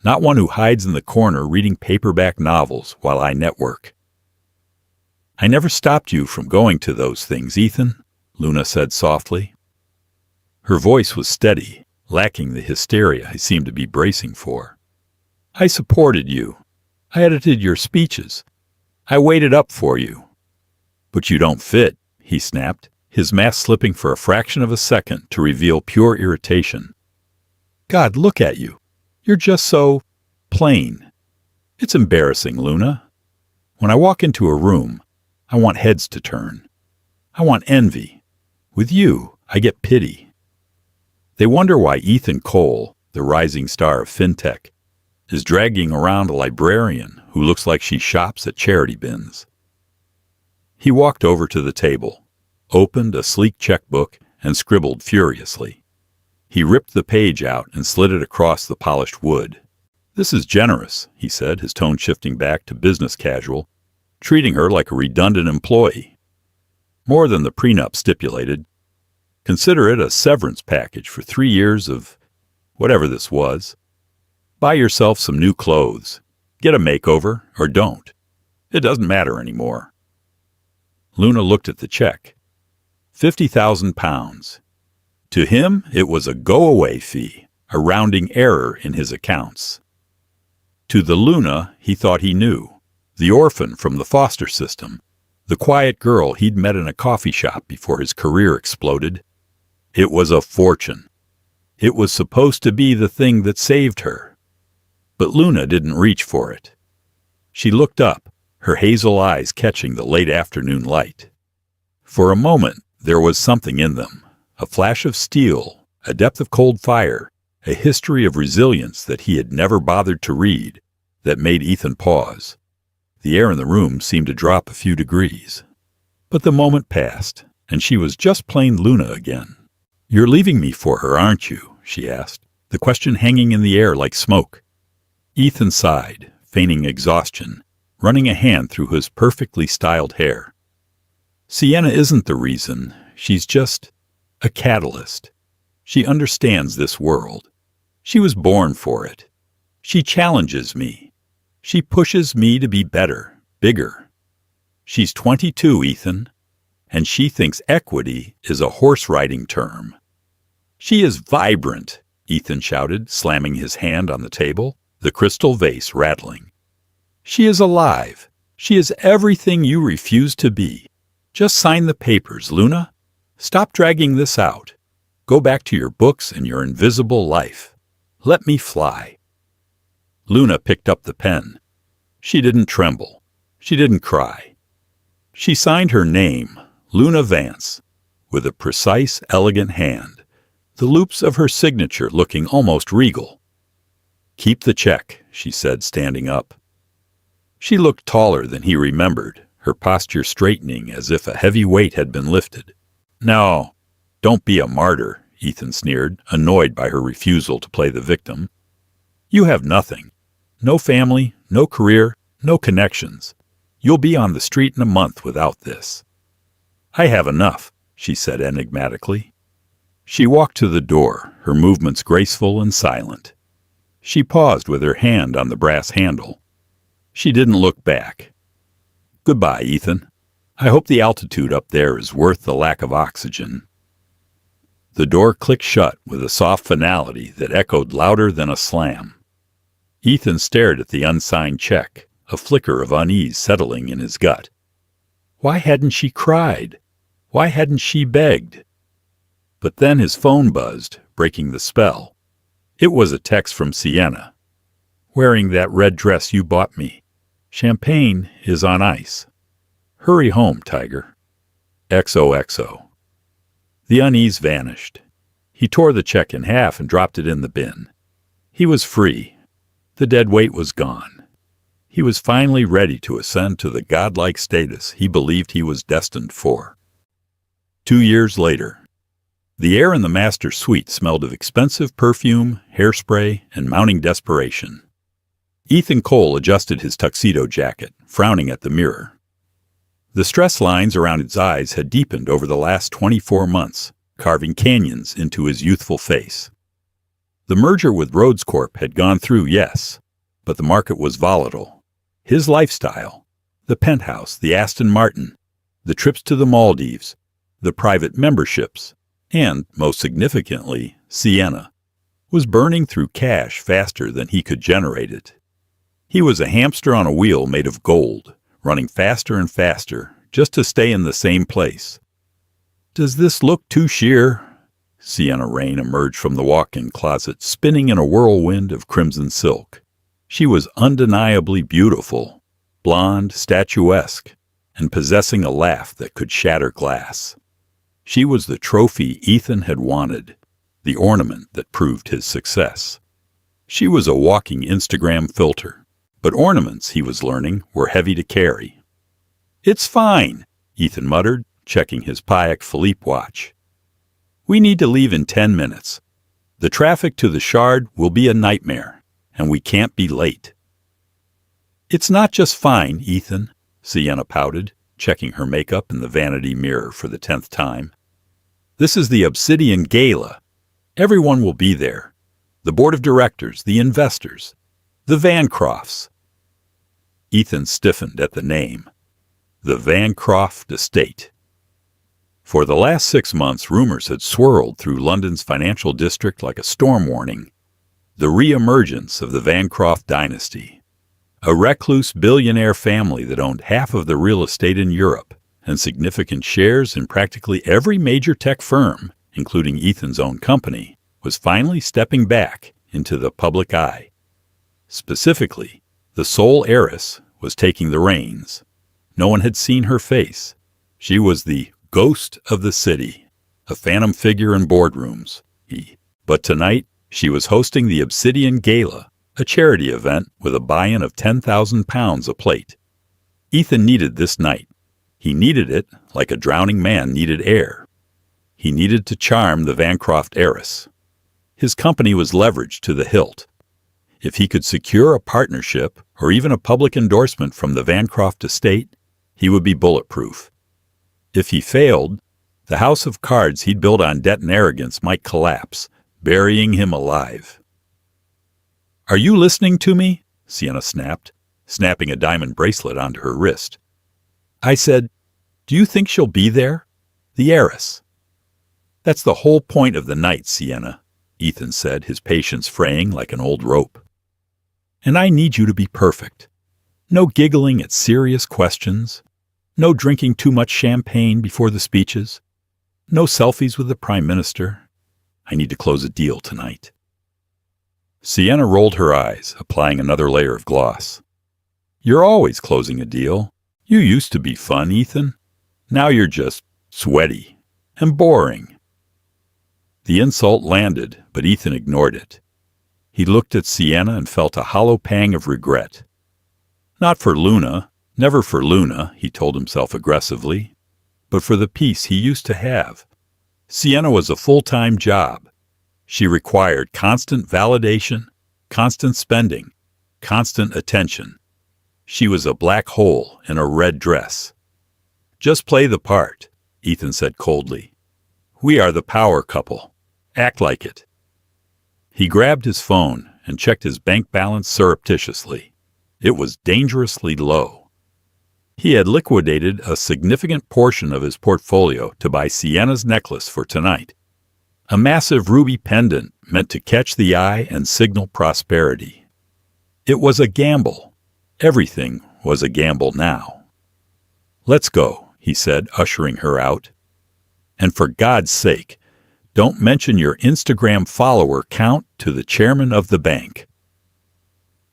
not one who hides in the corner reading paperback novels while I network." "I never stopped you from going to those things, Ethan," Luna said softly. Her voice was steady, lacking the hysteria I seemed to be bracing for. "I supported you. I edited your speeches. I waited up for you." "But you don't fit," he snapped, his mask slipping for a fraction of a second to reveal pure irritation. "God, look at you. You're just so plain. It's embarrassing, Luna. When I walk into a room, I want heads to turn. I want envy. With you, I get pity. They wonder why Ethan Cole, the rising star of fintech, is dragging around a librarian who looks like she shops at charity bins." He walked over to the table, opened a sleek checkbook, and scribbled furiously. He ripped the page out and slid it across the polished wood. "This is generous," he said, his tone shifting back to business casual, treating her like a redundant employee. "More than the prenup stipulated. Consider it a severance package for 3 years of whatever this was. Buy yourself some new clothes. Get a makeover, or don't. It doesn't matter anymore." Luna looked at the check. £50,000. To him, it was a go-away fee, a rounding error in his accounts. To the Luna he thought he knew, the orphan from the foster system, the quiet girl he'd met in a coffee shop before his career exploded, it was a fortune. It was supposed to be the thing that saved her. But Luna didn't reach for it. She looked up, her hazel eyes catching the late afternoon light. For a moment, there was something in them, a flash of steel, a depth of cold fire, a history of resilience that he had never bothered to read, that made Ethan pause. The air in the room seemed to drop a few degrees. But the moment passed, and she was just plain Luna again. "You're leaving me for her, aren't you?" she asked, the question hanging in the air like smoke. Ethan sighed, feigning exhaustion, running a hand through his perfectly styled hair. "Sienna isn't the reason. She's just a catalyst. She understands this world. She was born for it. She challenges me. She pushes me to be better, bigger. She's 22, Ethan, and she thinks equity is a horse-riding term. She is vibrant," Ethan shouted, slamming his hand on the table, the crystal vase rattling. "She is alive. She is everything you refuse to be. Just sign the papers, Luna. Stop dragging this out. Go back to your books and your invisible life. Let me fly." Luna picked up the pen. She didn't tremble. She didn't cry. She signed her name, Luna Vance, with a precise, elegant hand, the loops of her signature looking almost regal. "Keep the check," she said, standing up. She looked taller than he remembered, her posture straightening as if a heavy weight had been lifted. "No, don't be a martyr," Ethan sneered, annoyed by her refusal to play the victim. "You have nothing. No family, no career, no connections. You'll be on the street in a month without this." "I have enough," she said enigmatically. She walked to the door, her movements graceful and silent. She paused with her hand on the brass handle. She didn't look back. "Goodbye, Ethan. I hope the altitude up there is worth the lack of oxygen." The door clicked shut with a soft finality that echoed louder than a slam. Ethan stared at the unsigned check, a flicker of unease settling in his gut. Why hadn't she cried? Why hadn't she begged? But then his phone buzzed, breaking the spell. It was a text from Sienna. "Wearing that red dress you bought me. Champagne is on ice. Hurry home, Tiger. XOXO." The unease vanished. He tore the check in half and dropped it in the bin. He was free. The dead weight was gone. He was finally ready to ascend to the godlike status he believed he was destined for. 2 years later. The air in the master suite smelled of expensive perfume, hairspray, and mounting desperation. Ethan Cole adjusted his tuxedo jacket, frowning at the mirror. The stress lines around his eyes had deepened over the last 24 months, carving canyons into his youthful face. The merger with Rhodes Corp had gone through, yes, but the market was volatile. His lifestyle, the penthouse, the Aston Martin, the trips to the Maldives, the private memberships, and, most significantly, Sienna, was burning through cash faster than he could generate it. He was a hamster on a wheel made of gold, running faster and faster just to stay in the same place. "Does this look too sheer?" Sienna Rain emerged from the walk-in closet, spinning in a whirlwind of crimson silk. She was undeniably beautiful, blonde, statuesque, and possessing a laugh that could shatter glass. She was the trophy Ethan had wanted, the ornament that proved his success. She was a walking Instagram filter, but ornaments, he was learning, were heavy to carry. "It's fine," Ethan muttered, checking his Patek Philippe watch. "We need to leave in 10 minutes. The traffic to the Shard will be a nightmare, and we can't be late." "It's not just fine, Ethan," Sienna pouted, checking her makeup in the vanity mirror for the 10th time. "This is the Obsidian Gala. Everyone will be there. The board of directors, the investors, the Vancrofts." Ethan stiffened at the name. The Vancroft estate. For the last 6 months, rumors had swirled through London's financial district like a storm warning. The re-emergence of the Vancroft dynasty. A recluse billionaire family that owned half of the real estate in Europe and significant shares in practically every major tech firm, including Ethan's own company, was finally stepping back into the public eye. Specifically, the sole heiress was taking the reins. No one had seen her face. She was the ghost of the city, a phantom figure in boardrooms. But tonight, she was hosting the Obsidian Gala, a charity event with a buy-in of £10,000 a plate. Ethan needed this night. He needed it like a drowning man needed air. He needed to charm the Vancroft heiress. His company was leveraged to the hilt. If he could secure a partnership or even a public endorsement from the Vancroft estate, he would be bulletproof. If he failed, the house of cards he'd built on debt and arrogance might collapse, burying him alive. "Are you listening to me?" Sienna snapped, snapping a diamond bracelet onto her wrist. "I said, do you think she'll be there? The heiress." "That's the whole point of the night, Sienna," Ethan said, his patience fraying like an old rope. "And I need you to be perfect. No giggling at serious questions. No drinking too much champagne before the speeches. No selfies with the Prime Minister. I need to close a deal tonight." Sienna rolled her eyes, applying another layer of gloss. "You're always closing a deal. You used to be fun, Ethan. Now you're just sweaty and boring." The insult landed, but Ethan ignored it. He looked at Sienna and felt a hollow pang of regret. Not for Luna, never for Luna, he told himself aggressively, but for the peace he used to have. Sienna was a full-time job. She required constant validation, constant spending, constant attention. She was a black hole in a red dress. "Just play the part," Ethan said coldly. "We are the power couple. Act like it." He grabbed his phone and checked his bank balance surreptitiously. It was dangerously low. He had liquidated a significant portion of his portfolio to buy Sienna's necklace for tonight. A massive ruby pendant meant to catch the eye and signal prosperity. It was a gamble. Everything was a gamble now. "Let's go," he said, ushering her out. "And for God's sake, don't mention your Instagram follower count to the chairman of the bank."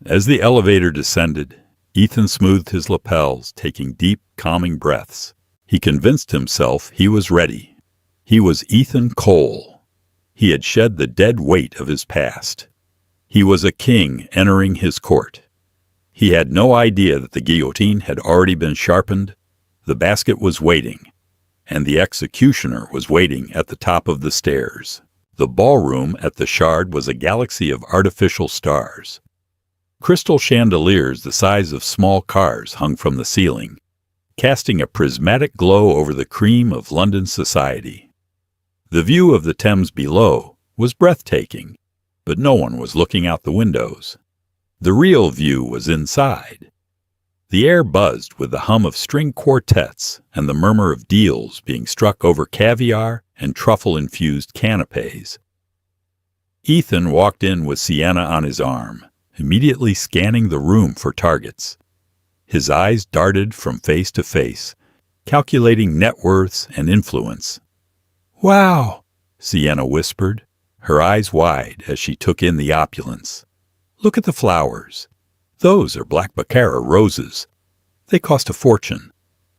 As the elevator descended, Ethan smoothed his lapels, taking deep, calming breaths. He convinced himself he was ready. He was Ethan Cole. He had shed the dead weight of his past. He was a king entering his court. He had no idea that the guillotine had already been sharpened. The basket was waiting, and the executioner was waiting at the top of the stairs. The ballroom at the Shard was a galaxy of artificial stars. Crystal chandeliers the size of small cars hung from the ceiling, casting a prismatic glow over the cream of London society. The view of the Thames below was breathtaking, but no one was looking out the windows. The real view was inside. The air buzzed with the hum of string quartets and the murmur of deals being struck over caviar and truffle-infused canapes. Ethan walked in with Sienna on his arm, immediately scanning the room for targets. His eyes darted from face to face, calculating net worths and influence. "Wow," Sienna whispered, her eyes wide as she took in the opulence. "Look at the flowers. Those are black baccara roses. They cost a fortune.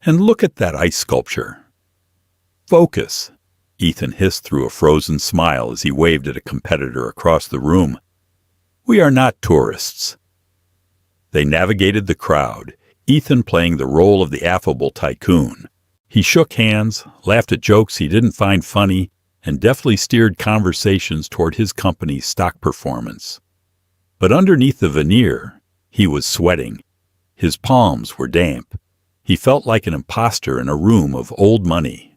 And look at that ice sculpture." "Focus," Ethan hissed through a frozen smile as he waved at a competitor across the room. "We are not tourists." They navigated the crowd, Ethan playing the role of the affable tycoon. He shook hands, laughed at jokes he didn't find funny, and deftly steered conversations toward his company's stock performance. But underneath the veneer, he was sweating. His palms were damp. He felt like an imposter in a room of old money.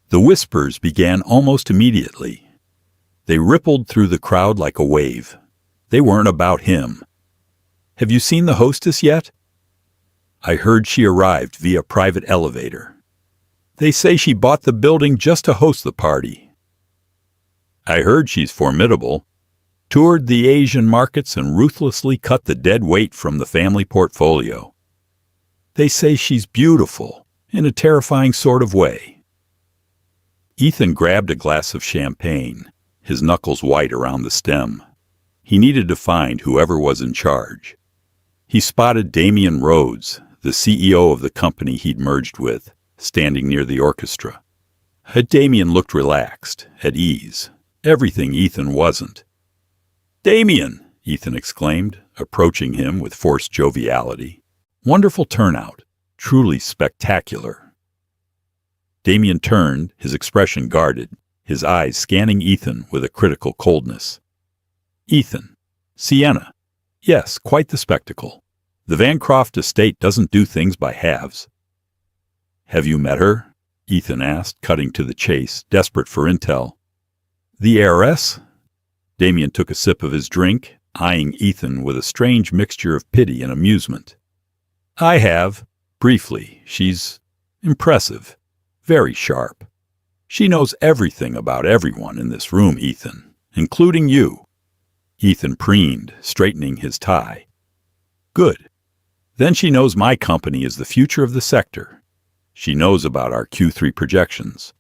The whispers began almost immediately. They rippled through the crowd like a wave. They weren't about him. "Have you seen the hostess yet?" "I heard she arrived via private elevator." "They say she bought the building just to host the party." "I heard she's formidable. Toured the Asian markets and ruthlessly cut the dead weight from the family portfolio." "They say she's beautiful, in a terrifying sort of way." Ethan grabbed a glass of champagne, his knuckles white around the stem. He needed to find whoever was in charge. He spotted Damian Rhodes, the CEO of the company he'd merged with, standing near the orchestra. Damian looked relaxed, at ease, everything Ethan wasn't. "Damian!" Ethan exclaimed, approaching him with forced joviality. "Wonderful turnout. Truly spectacular." Damian turned, his expression guarded, his eyes scanning Ethan with a critical coldness. "Ethan. Sienna. Yes, quite the spectacle. The Vancroft estate doesn't do things by halves." "Have you met her?" Ethan asked, cutting to the chase, desperate for intel. "The heiress?" Damian took a sip of his drink, eyeing Ethan with a strange mixture of pity and amusement. "I have. Briefly. She's impressive. Very sharp. She knows everything about everyone in this room, Ethan, including you." Ethan preened, straightening his tie. "Good. Then she knows my company is the future of the sector. She knows about our Q3 projections."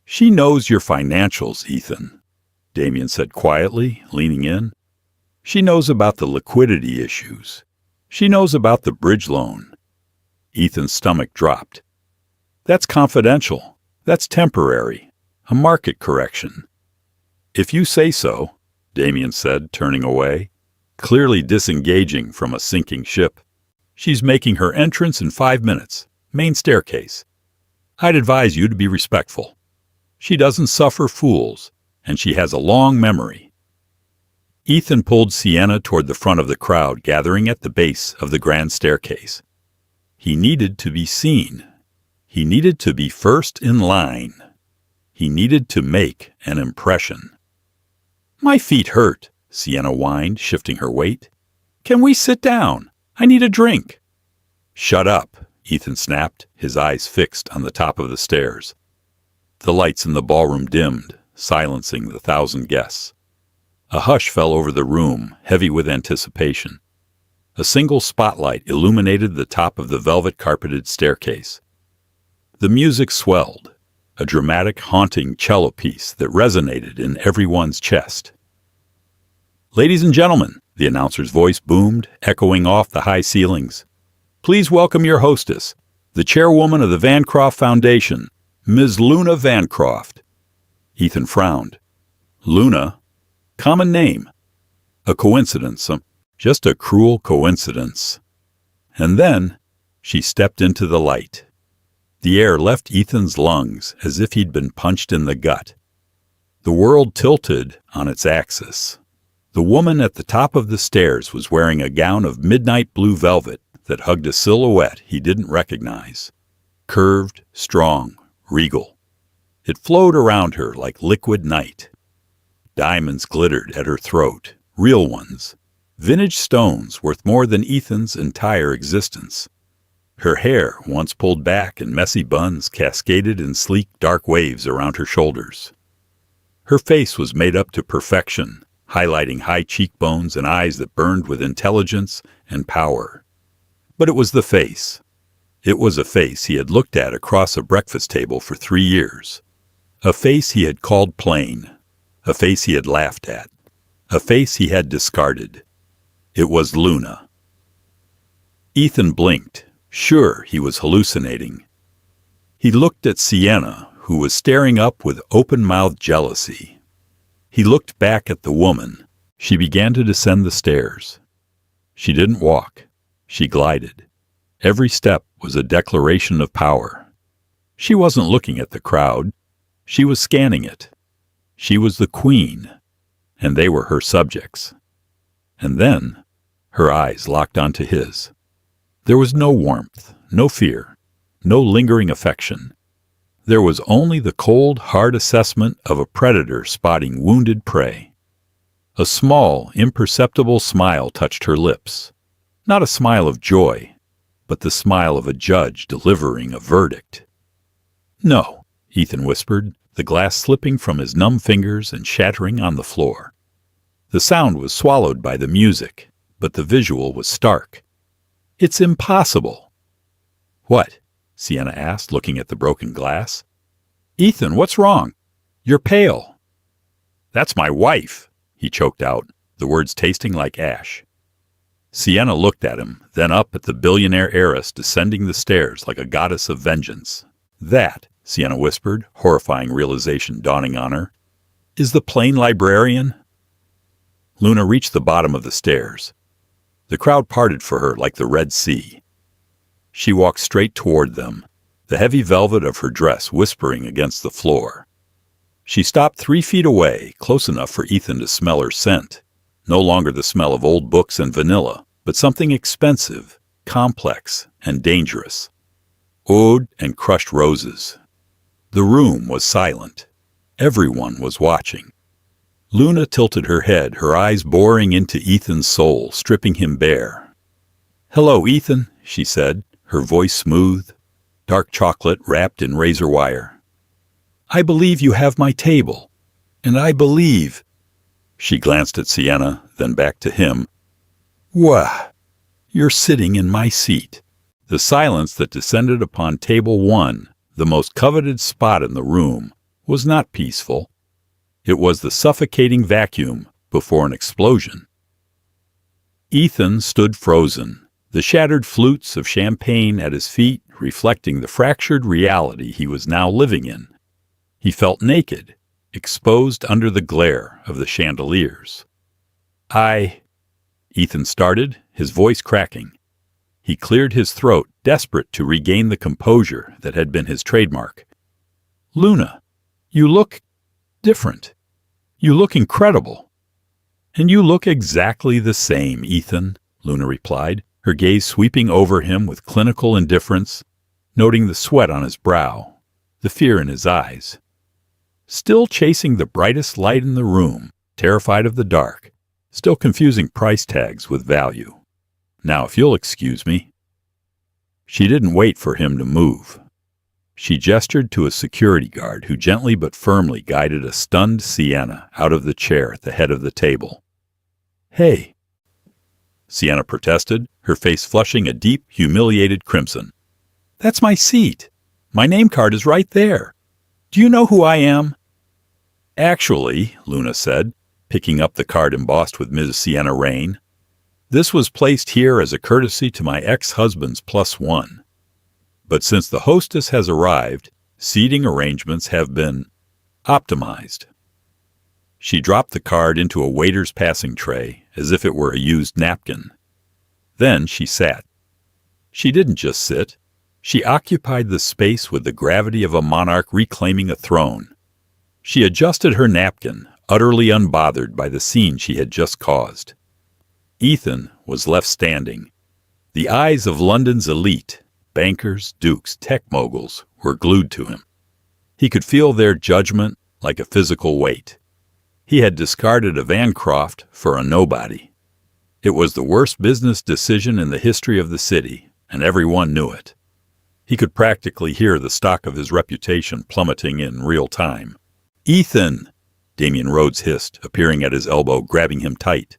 "She knows your financials, Ethan," Damian said quietly, leaning in. "She knows about the liquidity issues. She knows about the bridge loan." Ethan's stomach dropped. "That's confidential. That's temporary. A market correction." "If you say so," Damian said, turning away, clearly disengaging from a sinking ship. "She's making her entrance in 5 minutes. Main staircase. I'd advise you to be respectful. She doesn't suffer fools, and she has a long memory." Ethan pulled Sienna toward the front of the crowd gathering at the base of the grand staircase. He needed to be seen. He needed to be first in line. He needed to make an impression. "My feet hurt," Sienna whined, shifting her weight. "Can we sit down? I need a drink." "Shut up," Ethan snapped, his eyes fixed on the top of the stairs. The lights in the ballroom dimmed, silencing the 1,000 guests. A hush fell over the room, heavy with anticipation. A single spotlight illuminated the top of the velvet-carpeted staircase. The music swelled, a dramatic, haunting cello piece that resonated in everyone's chest. "Ladies and gentlemen," the announcer's voice boomed, echoing off the high ceilings. "Please welcome your hostess, the chairwoman of the Vancroft Foundation, Ms. Luna Vancroft." Ethan frowned. Luna? Common name. A coincidence, just a cruel coincidence. And then she stepped into the light. The air left Ethan's lungs as if he'd been punched in the gut. The world tilted on its axis. The woman at the top of the stairs was wearing a gown of midnight blue velvet that hugged a silhouette he didn't recognize. Curved, strong, regal. It flowed around her like liquid night. Diamonds glittered at her throat, real ones, vintage stones worth more than Ethan's entire existence. Her hair, once pulled back in messy buns, cascaded in sleek, dark waves around her shoulders. Her face was made up to perfection, highlighting high cheekbones and eyes that burned with intelligence and power. But it was the face. It was a face he had looked at across a breakfast table for 3 years. A face he had called plain. A face he had laughed at. A face he had discarded. It was Luna. Ethan blinked, sure he was hallucinating. He looked at Sienna, who was staring up with open-mouthed jealousy. He looked back at the woman. She began to descend the stairs. She didn't walk. She glided. Every step was a declaration of power. She wasn't looking at the crowd. She was scanning it. She was the queen, and they were her subjects. And then her eyes locked onto his. There was no warmth, no fear, no lingering affection. There was only the cold, hard assessment of a predator spotting wounded prey. A small, imperceptible smile touched her lips. Not a smile of joy, but the smile of a judge delivering a verdict. "No," Ethan whispered, the glass slipping from his numb fingers and shattering on the floor. The sound was swallowed by the music, but the visual was stark. "It's impossible." "What?" Sienna asked, looking at the broken glass. "Ethan, what's wrong? You're pale." "That's my wife," he choked out, the words tasting like ash. Sienna looked at him, then up at the billionaire heiress descending the stairs like a goddess of vengeance. "That," Sienna whispered, horrifying realization dawning on her, "is the plain librarian?" Luna reached the bottom of the stairs. The crowd parted for her like the Red Sea. She walked straight toward them, the heavy velvet of her dress whispering against the floor. She stopped 3 feet away, close enough for Ethan to smell her scent. No longer the smell of old books and vanilla, but something expensive, complex, and dangerous. Oud and crushed roses. The room was silent. Everyone was watching. Luna tilted her head, her eyes boring into Ethan's soul, stripping him bare. "Hello, Ethan," she said, her voice smooth, dark chocolate wrapped in razor wire. "I believe you have my table, and I believe—" She glanced at Sienna, then back to him. "Wah! You're sitting in my seat." The silence that descended upon table 1, the most coveted spot in the room, was not peaceful. It was the suffocating vacuum before an explosion. Ethan stood frozen, the shattered flutes of champagne at his feet reflecting the fractured reality he was now living in. He felt naked, exposed under the glare of the chandeliers. Ethan started, his voice cracking. He cleared his throat, desperate to regain the composure that had been his trademark. "Luna, you look different. You look incredible." "And you look exactly the same, Ethan," Luna replied, her gaze sweeping over him with clinical indifference, noting the sweat on his brow, the fear in his eyes. Still chasing the brightest light in the room, terrified of the dark, still confusing price tags with value. "Now, if you'll excuse me." She didn't wait for him to move. She gestured to a security guard who gently but firmly guided a stunned Sienna out of the chair at the head of the table. "Hey," Sienna protested, her face flushing a deep, humiliated crimson. "That's my seat. My name card is right there. Do you know who I am?" "Actually," Luna said, picking up the card embossed with Ms. Sienna Rain, "this was placed here as a courtesy to my ex-husband's +1. But since the hostess has arrived, seating arrangements have been optimized." She dropped the card into a waiter's passing tray as if it were a used napkin. Then she sat. She didn't just sit. She occupied the space with the gravity of a monarch reclaiming a throne. She adjusted her napkin, utterly unbothered by the scene she had just caused. Ethan was left standing. The eyes of London's elite, bankers, dukes, tech moguls, were glued to him. He could feel their judgment like a physical weight. He had discarded a Vancroft for a nobody. It was the worst business decision in the history of the city, and everyone knew it. He could practically hear the stock of his reputation plummeting in real time. "Ethan!" Damian Rhodes hissed, appearing at his elbow, grabbing him tight.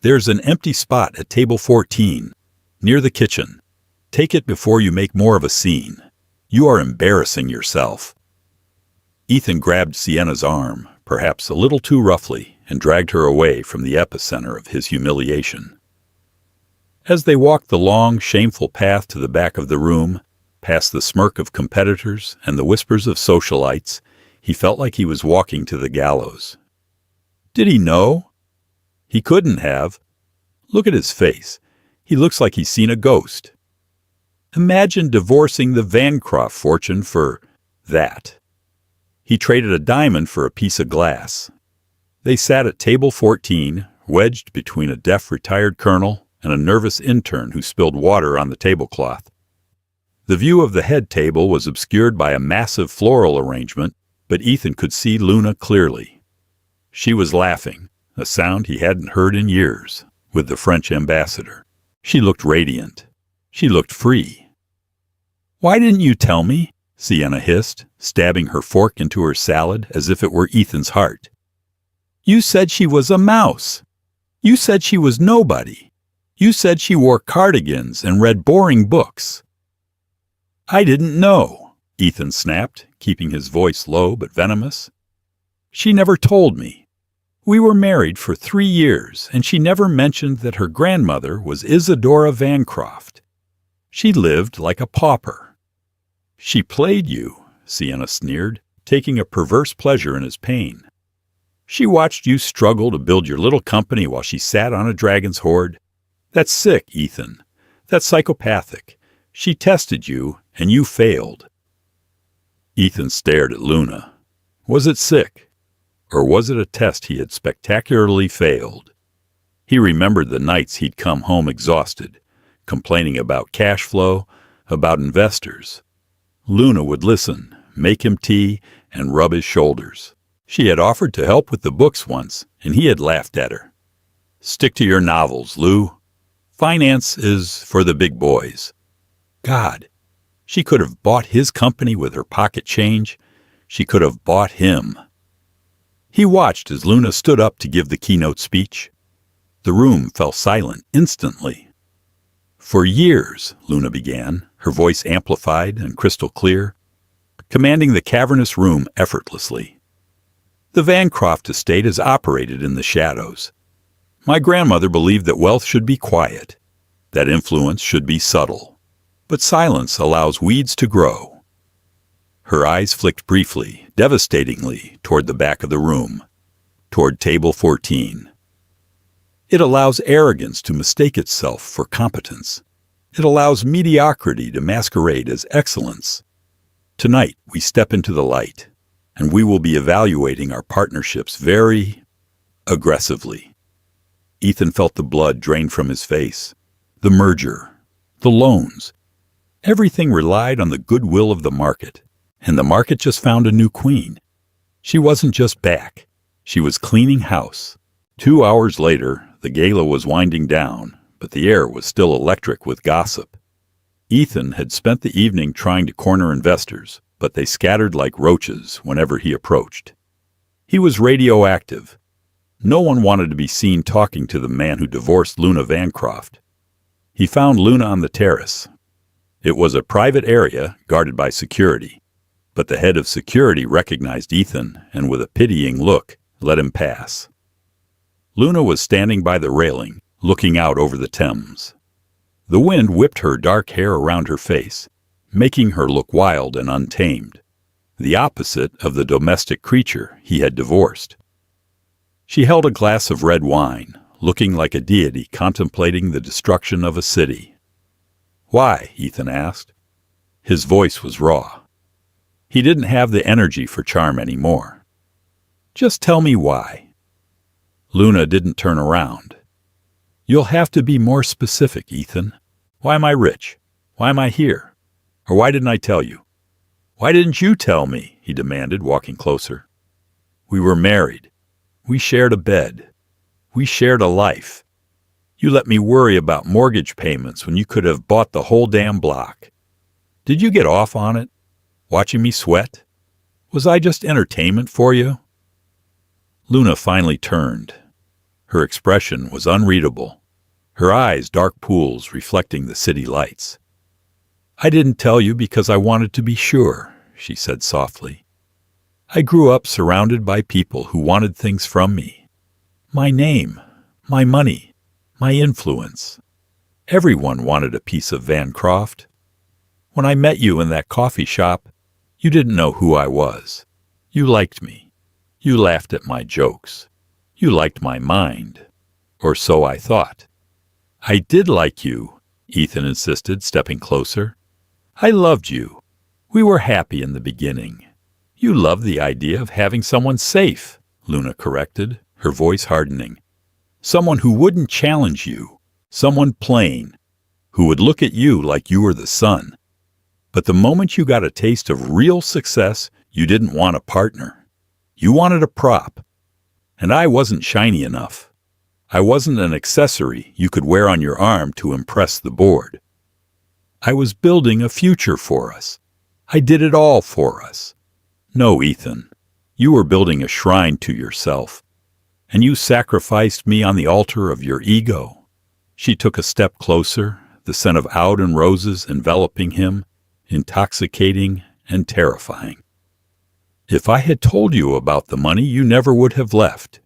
"There's an empty spot at table 14, near the kitchen. Take it before you make more of a scene. You are embarrassing yourself." Ethan grabbed Sienna's arm, perhaps a little too roughly, and dragged her away from the epicenter of his humiliation. As they walked the long, shameful path to the back of the room, past the smirk of competitors and the whispers of socialites, he felt like he was walking to the gallows. Did he know? He couldn't have. Look at his face. He looks like he's seen a ghost. Imagine divorcing the Vancroft fortune for that. He traded a diamond for a piece of glass. They sat at table 14, wedged between a deaf retired colonel and a nervous intern who spilled water on the tablecloth. The view of the head table was obscured by a massive floral arrangement, but Ethan could see Luna clearly. She was laughing, a sound he hadn't heard in years, with the French ambassador. She looked radiant. She looked free. "Why didn't you tell me?" Sienna hissed, stabbing her fork into her salad as if it were Ethan's heart. "You said she was a mouse. You said she was nobody. You said she wore cardigans and read boring books." "I didn't know," Ethan snapped, keeping his voice low but venomous. "She never told me. We were married for 3 years, and she never mentioned that her grandmother was Isadora Vancroft. She lived like a pauper." "She played you," Sienna sneered, taking a perverse pleasure in his pain. "She watched you struggle to build your little company while she sat on a dragon's hoard. That's sick, Ethan. That's psychopathic. She tested you, and you failed." Ethan stared at Luna. Was it sick? Or was it a test he had spectacularly failed? He remembered the nights he'd come home exhausted, complaining about cash flow, about investors. Luna would listen, make him tea, and rub his shoulders. She had offered to help with the books once, and he had laughed at her. "Stick to your novels, Lou. Finance is for the big boys." God, she could have bought his company with her pocket change. She could have bought him. He watched as Luna stood up to give the keynote speech. The room fell silent instantly. "For years," Luna began, her voice amplified and crystal clear, commanding the cavernous room effortlessly. "The Vancroft estate is operated in the shadows. My grandmother believed that wealth should be quiet, that influence should be subtle. But silence allows weeds to grow." Her eyes flicked briefly, devastatingly, toward the back of the room, toward table 14. "It allows arrogance to mistake itself for competence. It allows mediocrity to masquerade as excellence. Tonight, we step into the light, and we will be evaluating our partnerships very aggressively. Ethan felt the blood drain from his face. The merger. The loans. Everything relied on the goodwill of the market. And the market just found a new queen. She wasn't just back. She was cleaning house. 2 hours later, the gala was winding down, but the air was still electric with gossip. Ethan had spent the evening trying to corner investors, but they scattered like roaches whenever he approached. He was radioactive. No one wanted to be seen talking to the man who divorced Luna Vancroft. He found Luna on the terrace. It was a private area guarded by security, but the head of security recognized Ethan and with a pitying look let him pass. Luna was standing by the railing, looking out over the Thames. The wind whipped her dark hair around her face, making her look wild and untamed, the opposite of the domestic creature he had divorced. She held a glass of red wine, looking like a deity contemplating the destruction of a city. "Why?" Ethan asked. His voice was raw. He didn't have the energy for charm anymore. "Just tell me why." Luna didn't turn around. "You'll have to be more specific, Ethan. Why am I rich? Why am I here? Or why didn't I tell you?" "Why didn't you tell me?" he demanded, walking closer. "We were married. We shared a bed. We shared a life. You let me worry about mortgage payments when you could have bought the whole damn block. Did you get off on it? Watching me sweat? Was I just entertainment for you?" Luna finally turned. Her expression was unreadable, her eyes dark pools reflecting the city lights. "I didn't tell you because I wanted to be sure," she said softly. "I grew up surrounded by people who wanted things from me. My name, my money, my influence. Everyone wanted a piece of Vancroft. When I met you in that coffee shop, you didn't know who I was. You liked me. You laughed at my jokes. You liked my mind. Or so I thought." "I did like you," Ethan insisted, stepping closer. "I loved you. We were happy in the beginning. You loved the idea of having someone safe," Luna corrected, her voice hardening. "Someone who wouldn't challenge you. Someone plain, who would look at you like you were the sun. But the moment you got a taste of real success, you didn't want a partner. You wanted a prop. And I wasn't shiny enough. I wasn't an accessory you could wear on your arm to impress the board. I was building a future for us. I did it all for us. No, Ethan, you were building a shrine to yourself. And you sacrificed me on the altar of your ego." She took a step closer, the scent of oud and roses enveloping him, intoxicating and terrifying. "If I had told you about the money, you never would have left.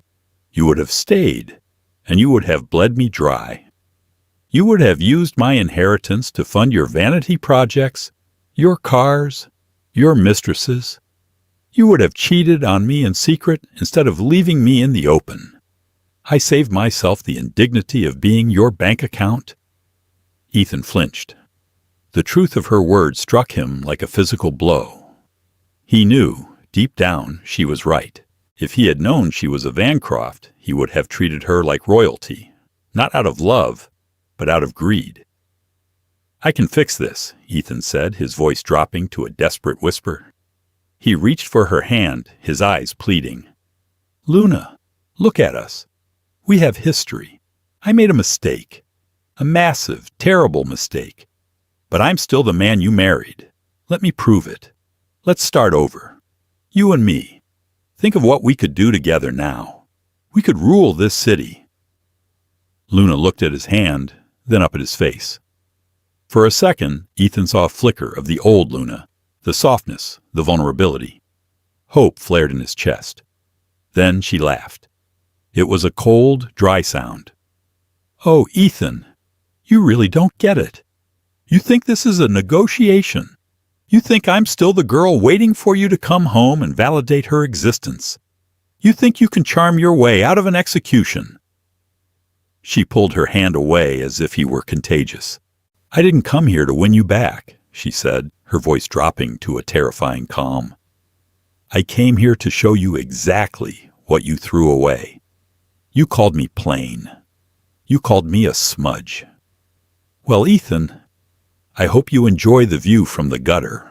You would have stayed, and you would have bled me dry. You would have used my inheritance to fund your vanity projects, your cars, your mistresses. You would have cheated on me in secret instead of leaving me in the open. I saved myself the indignity of being your bank account." Ethan flinched. The truth of her words struck him like a physical blow. He knew, deep down, she was right. If he had known she was a Vancroft, he would have treated her like royalty, not out of love, but out of greed. "I can fix this," Ethan said, his voice dropping to a desperate whisper. He reached for her hand, his eyes pleading. "Luna, look at us. We have history. I made a mistake. A massive, terrible mistake. But I'm still the man you married. Let me prove it. Let's start over. You and me. Think of what we could do together now. We could rule this city." Luna looked at his hand, then up at his face. For a second, Ethan saw a flicker of the old Luna, the softness, the vulnerability. Hope flared in his chest. Then she laughed. It was a cold, dry sound. "Oh, Ethan, you really don't get it. You think this is a negotiation. You think I'm still the girl waiting for you to come home and validate her existence. You think you can charm your way out of an execution." She pulled her hand away as if he were contagious. "I didn't come here to win you back," she said, her voice dropping to a terrifying calm. "I came here to show you exactly what you threw away. You called me plain. You called me a smudge. Well, Ethan, I hope you enjoy the view from the gutter,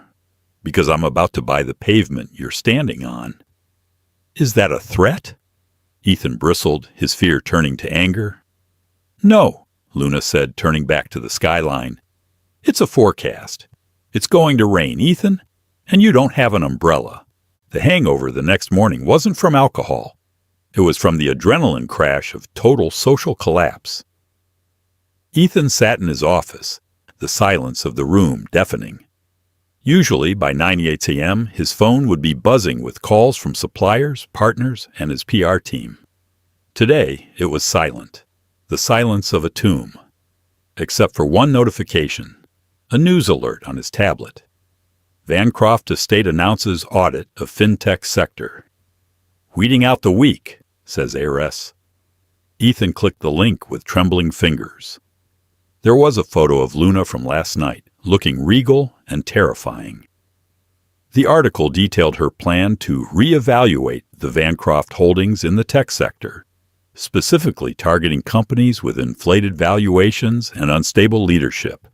because I'm about to buy the pavement you're standing on. Is that a threat? Ethan bristled, his fear turning to anger. No, Luna said, turning back to the skyline. It's a forecast. It's going to rain, Ethan, and you don't have an umbrella. The hangover the next morning wasn't from alcohol. It was from the adrenaline crash of total social collapse. Ethan sat in his office, the silence of the room deafening. Usually, by 9:08 a.m., his phone would be buzzing with calls from suppliers, partners, and his PR team. Today, it was silent, the silence of a tomb, except for one notification, a news alert on his tablet. Vancroft Estate announces audit of fintech sector. Weeding out the weak, says ARS. Ethan clicked the link with trembling fingers. There was a photo of Luna from last night, looking regal and terrifying. The article detailed her plan to reevaluate the Vancroft holdings in the tech sector, specifically targeting companies with inflated valuations and unstable leadership.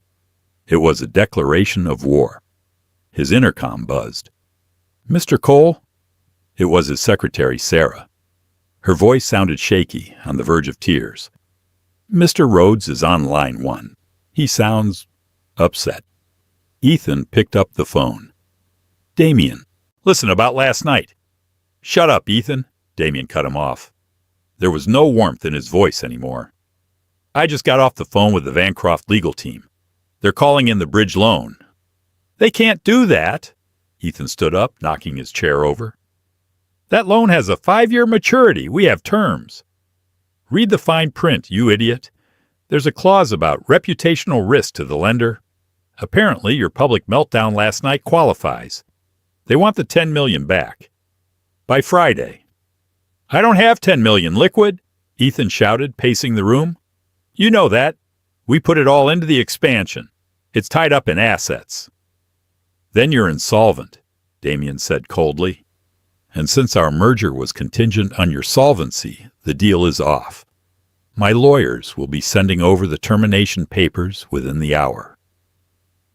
It was a declaration of war. His intercom buzzed. Mr. Cole? It was his secretary, Sarah. Her voice sounded shaky, on the verge of tears. Mr. Rhodes is on line 1. He sounds upset. Ethan picked up the phone. Damien, listen about last night. Shut up, Ethan, Damien cut him off. There was no warmth in his voice anymore. I just got off the phone with the Vancroft legal team. They're calling in the bridge loan. They can't do that. Ethan stood up, knocking his chair over. That loan has a 5-year maturity. We have terms. Read the fine print, you idiot. There's a clause about reputational risk to the lender. Apparently, your public meltdown last night qualifies. They want the $10 million back. By Friday. I don't have $10 million liquid, Ethan shouted, pacing the room. You know that. We put it all into the expansion. It's tied up in assets. Then you're insolvent, Damien said coldly. And since our merger was contingent on your solvency, the deal is off. My lawyers will be sending over the termination papers within the hour.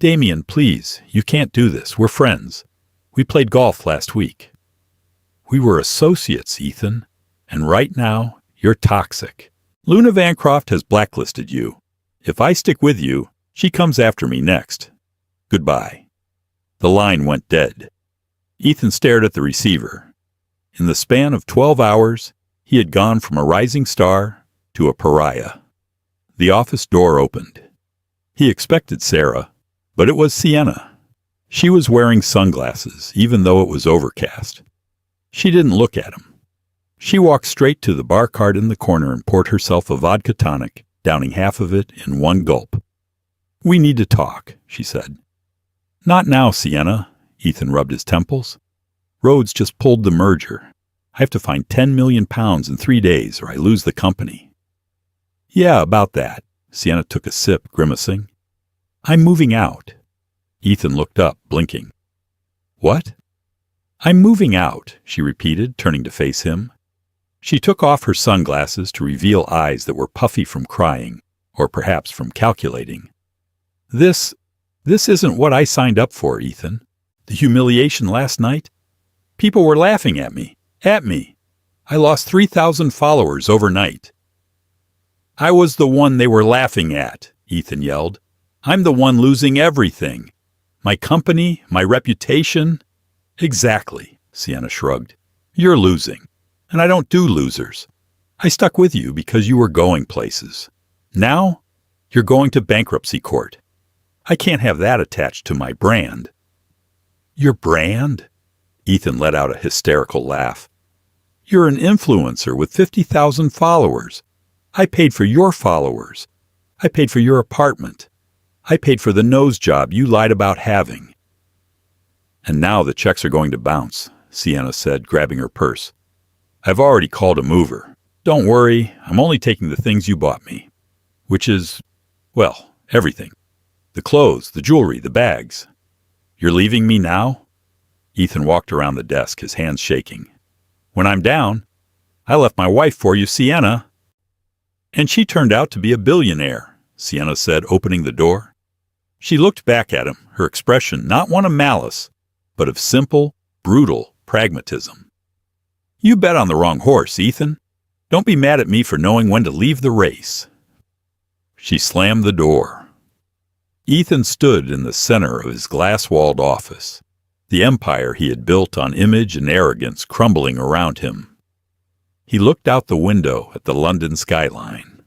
Damien, please, you can't do this. We're friends. We played golf last week. We were associates, Ethan, and right now, you're toxic. Luna Vancroft has blacklisted you. If I stick with you, she comes after me next. Goodbye. The line went dead. Ethan stared at the receiver. In the span of 12 hours, he had gone from a rising star to a pariah. The office door opened. He expected Sarah, but it was Sienna. She was wearing sunglasses, even though it was overcast. She didn't look at him. She walked straight to the bar cart in the corner and poured herself a vodka tonic, downing half of it in one gulp. We need to talk, she said. Not now, Sienna, Ethan rubbed his temples. Rhodes just pulled the merger. I have to find £10 million in 3 days or I lose the company. Yeah, about that. Sienna took a sip, grimacing. I'm moving out. Ethan looked up, blinking. What? I'm moving out, she repeated, turning to face him. She took off her sunglasses to reveal eyes that were puffy from crying, or perhaps from calculating. This isn't what I signed up for, Ethan. The humiliation last night? People were laughing at me. I lost 3,000 followers overnight. I was the one they were laughing at, Ethan yelled. I'm the one losing everything. My company, my reputation. Exactly, Sienna shrugged. You're losing, and I don't do losers. I stuck with you because you were going places. Now, you're going to bankruptcy court. I can't have that attached to my brand. Your brand? Ethan let out a hysterical laugh. You're an influencer with 50,000 followers. I paid for your followers. I paid for your apartment. I paid for the nose job you lied about having. And now the checks are going to bounce, Sienna said, grabbing her purse. I've already called a mover. Don't worry, I'm only taking the things you bought me. Which is, well, everything. The clothes, the jewelry, the bags. You're leaving me now? Ethan walked around the desk, his hands shaking. When I'm down, I left my wife for you, Sienna. And she turned out to be a billionaire, Sienna said, opening the door. She looked back at him, her expression not one of malice, but of simple, brutal pragmatism. You bet on the wrong horse, Ethan. Don't be mad at me for knowing when to leave the race. She slammed the door. Ethan stood in the center of his glass-walled office, the empire he had built on image and arrogance crumbling around him. He looked out the window at the London skyline.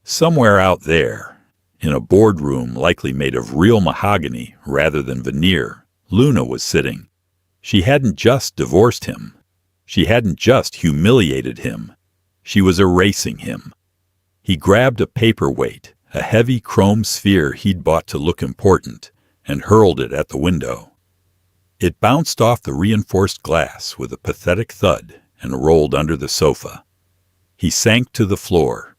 Somewhere out there, in a boardroom likely made of real mahogany rather than veneer, Luna was sitting. She hadn't just divorced him. She hadn't just humiliated him. She was erasing him. He grabbed a paperweight, a heavy chrome sphere he'd bought to look important, and hurled it at the window. It bounced off the reinforced glass with a pathetic thud and rolled under the sofa. He sank to the floor,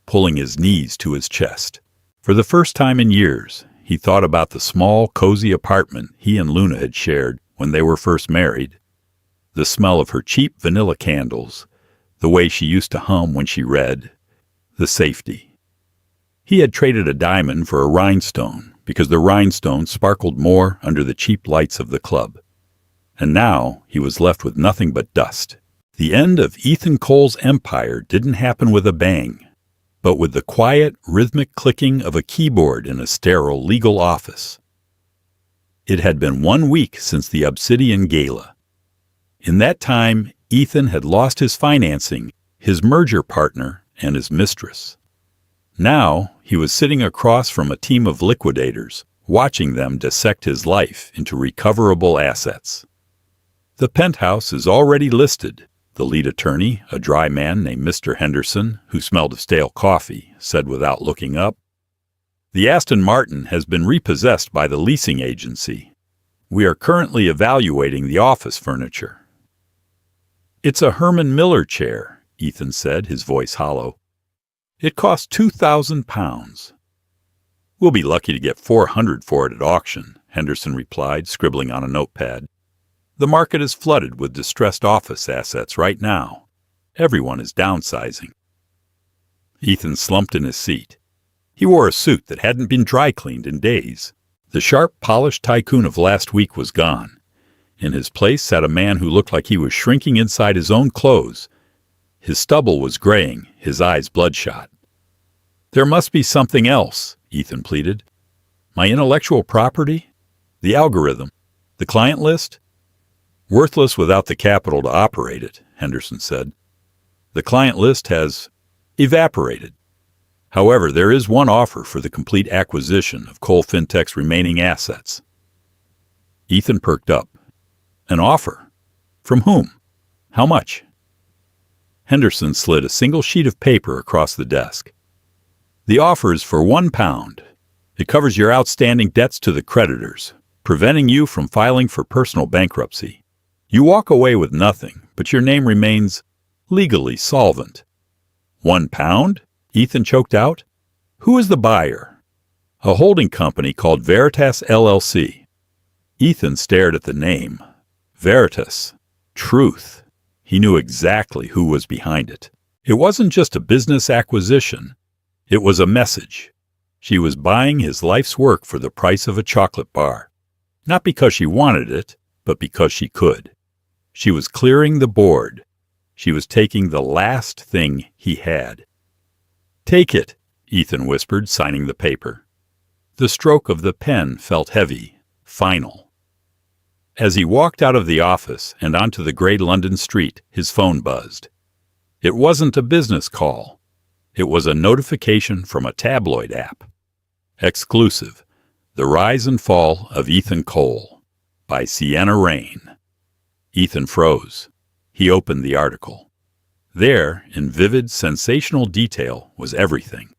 pulling his knees to his chest. For the first time in years, he thought about the small, cozy apartment he and Luna had shared when they were first married. The smell of her cheap vanilla candles, the way she used to hum when she read, the safety. He had traded a diamond for a rhinestone because the rhinestone sparkled more under the cheap lights of the club. And now he was left with nothing but dust. The end of Ethan Cole's empire didn't happen with a bang, but with the quiet, rhythmic clicking of a keyboard in a sterile legal office. It had been 1 week since the Obsidian Gala. In that time, Ethan had lost his financing, his merger partner, and his mistress. Now, he was sitting across from a team of liquidators, watching them dissect his life into recoverable assets. The penthouse is already listed, the lead attorney, a dry man named Mr. Henderson, who smelled of stale coffee, said without looking up. The Aston Martin has been repossessed by the leasing agency. We are currently evaluating the office furniture. It's a Herman Miller chair, Ethan said, his voice hollow. It cost £2,000. We'll be lucky to get $400 for it at auction, Henderson replied, scribbling on a notepad. The market is flooded with distressed office assets right now. Everyone is downsizing. Ethan slumped in his seat. He wore a suit that hadn't been dry cleaned in days. The sharp, polished tycoon of last week was gone. In his place sat a man who looked like he was shrinking inside his own clothes. His stubble was graying, his eyes bloodshot. There must be something else, Ethan pleaded. My intellectual property? The algorithm? The client list? Worthless without the capital to operate it, Henderson said. The client list has evaporated. However, there is one offer for the complete acquisition of Cole FinTech's remaining assets. Ethan perked up. An offer? From whom? How much? Henderson slid a single sheet of paper across the desk. The offer is for £1. It covers your outstanding debts to the creditors, preventing you from filing for personal bankruptcy. You walk away with nothing, but your name remains legally solvent. £1? Ethan choked out. Who is the buyer? A holding company called Veritas LLC. Ethan stared at the name. Veritas. Truth. He knew exactly who was behind it. It wasn't just a business acquisition. It was a message. She was buying his life's work for the price of a chocolate bar. Not because she wanted it, but because she could. She was clearing the board. She was taking the last thing he had. Take it, Ethan whispered, signing the paper. The stroke of the pen felt heavy, final. As he walked out of the office and onto the gray London street, his phone buzzed. It wasn't a business call. It was a notification from a tabloid app. Exclusive. The Rise and Fall of Ethan Cole by Sienna Rain. Ethan froze. He opened the article. There, in vivid, sensational detail, was everything.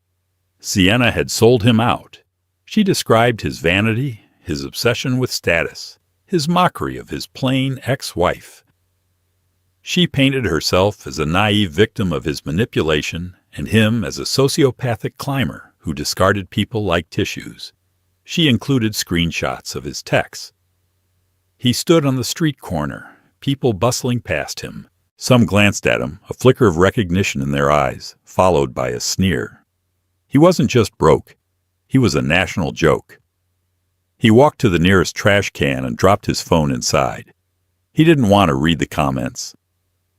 Sienna had sold him out. She described his vanity, his obsession with status, his mockery of his plain ex-wife. She painted herself as a naive victim of his manipulation and him as a sociopathic climber who discarded people like tissues. She included screenshots of his texts. He stood on the street corner, people bustling past him, Some glanced at him, a flicker of recognition in their eyes, followed by a sneer. He wasn't just broke. He was a national joke. He walked to the nearest trash can and dropped his phone inside. He didn't want to read the comments.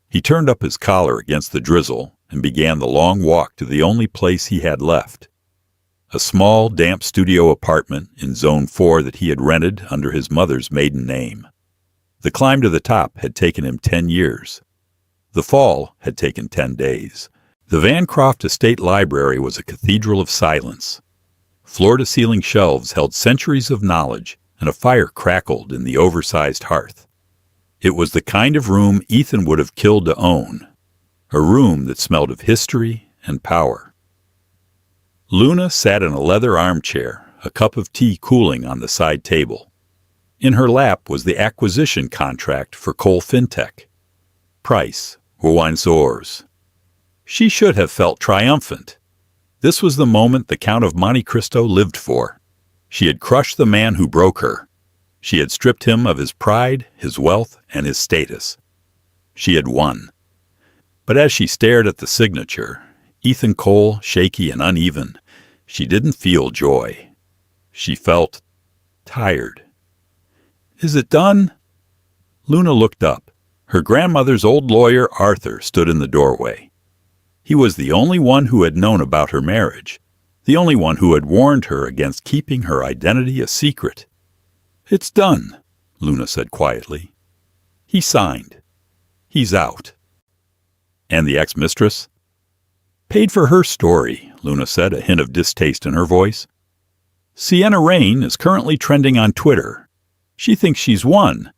He turned up his collar against the drizzle and began the long walk to the only place he had left. A small, damp studio apartment in Zone 4 that he had rented under his mother's maiden name. The climb to the top had taken him 10 years. The fall had taken 10 days. The Vancroft Estate Library was a cathedral of silence. Floor-to-ceiling shelves held centuries of knowledge, and a fire crackled in the oversized hearth. It was the kind of room Ethan would have killed to own, a room that smelled of history and power. Luna sat in a leather armchair, a cup of tea cooling on the side table. In her lap was the acquisition contract for Cole Fintech. Price, Weinzors. She should have felt triumphant. This was the moment the Count of Monte Cristo lived for. She had crushed the man who broke her. She had stripped him of his pride, his wealth, and his status. She had won. But as she stared at the signature, Ethan Cole, shaky and uneven, she didn't feel joy. She felt tired. "Is it done?" Luna looked up. Her grandmother's old lawyer, Arthur, stood in the doorway. He was the only one who had known about her marriage, the only one who had warned her against keeping her identity a secret. "It's done," Luna said quietly. He signed. "He's out." "And the ex-mistress?" "Paid for her story," Luna said, a hint of distaste in her voice. "Sienna Rain is currently trending on Twitter. She thinks she's won,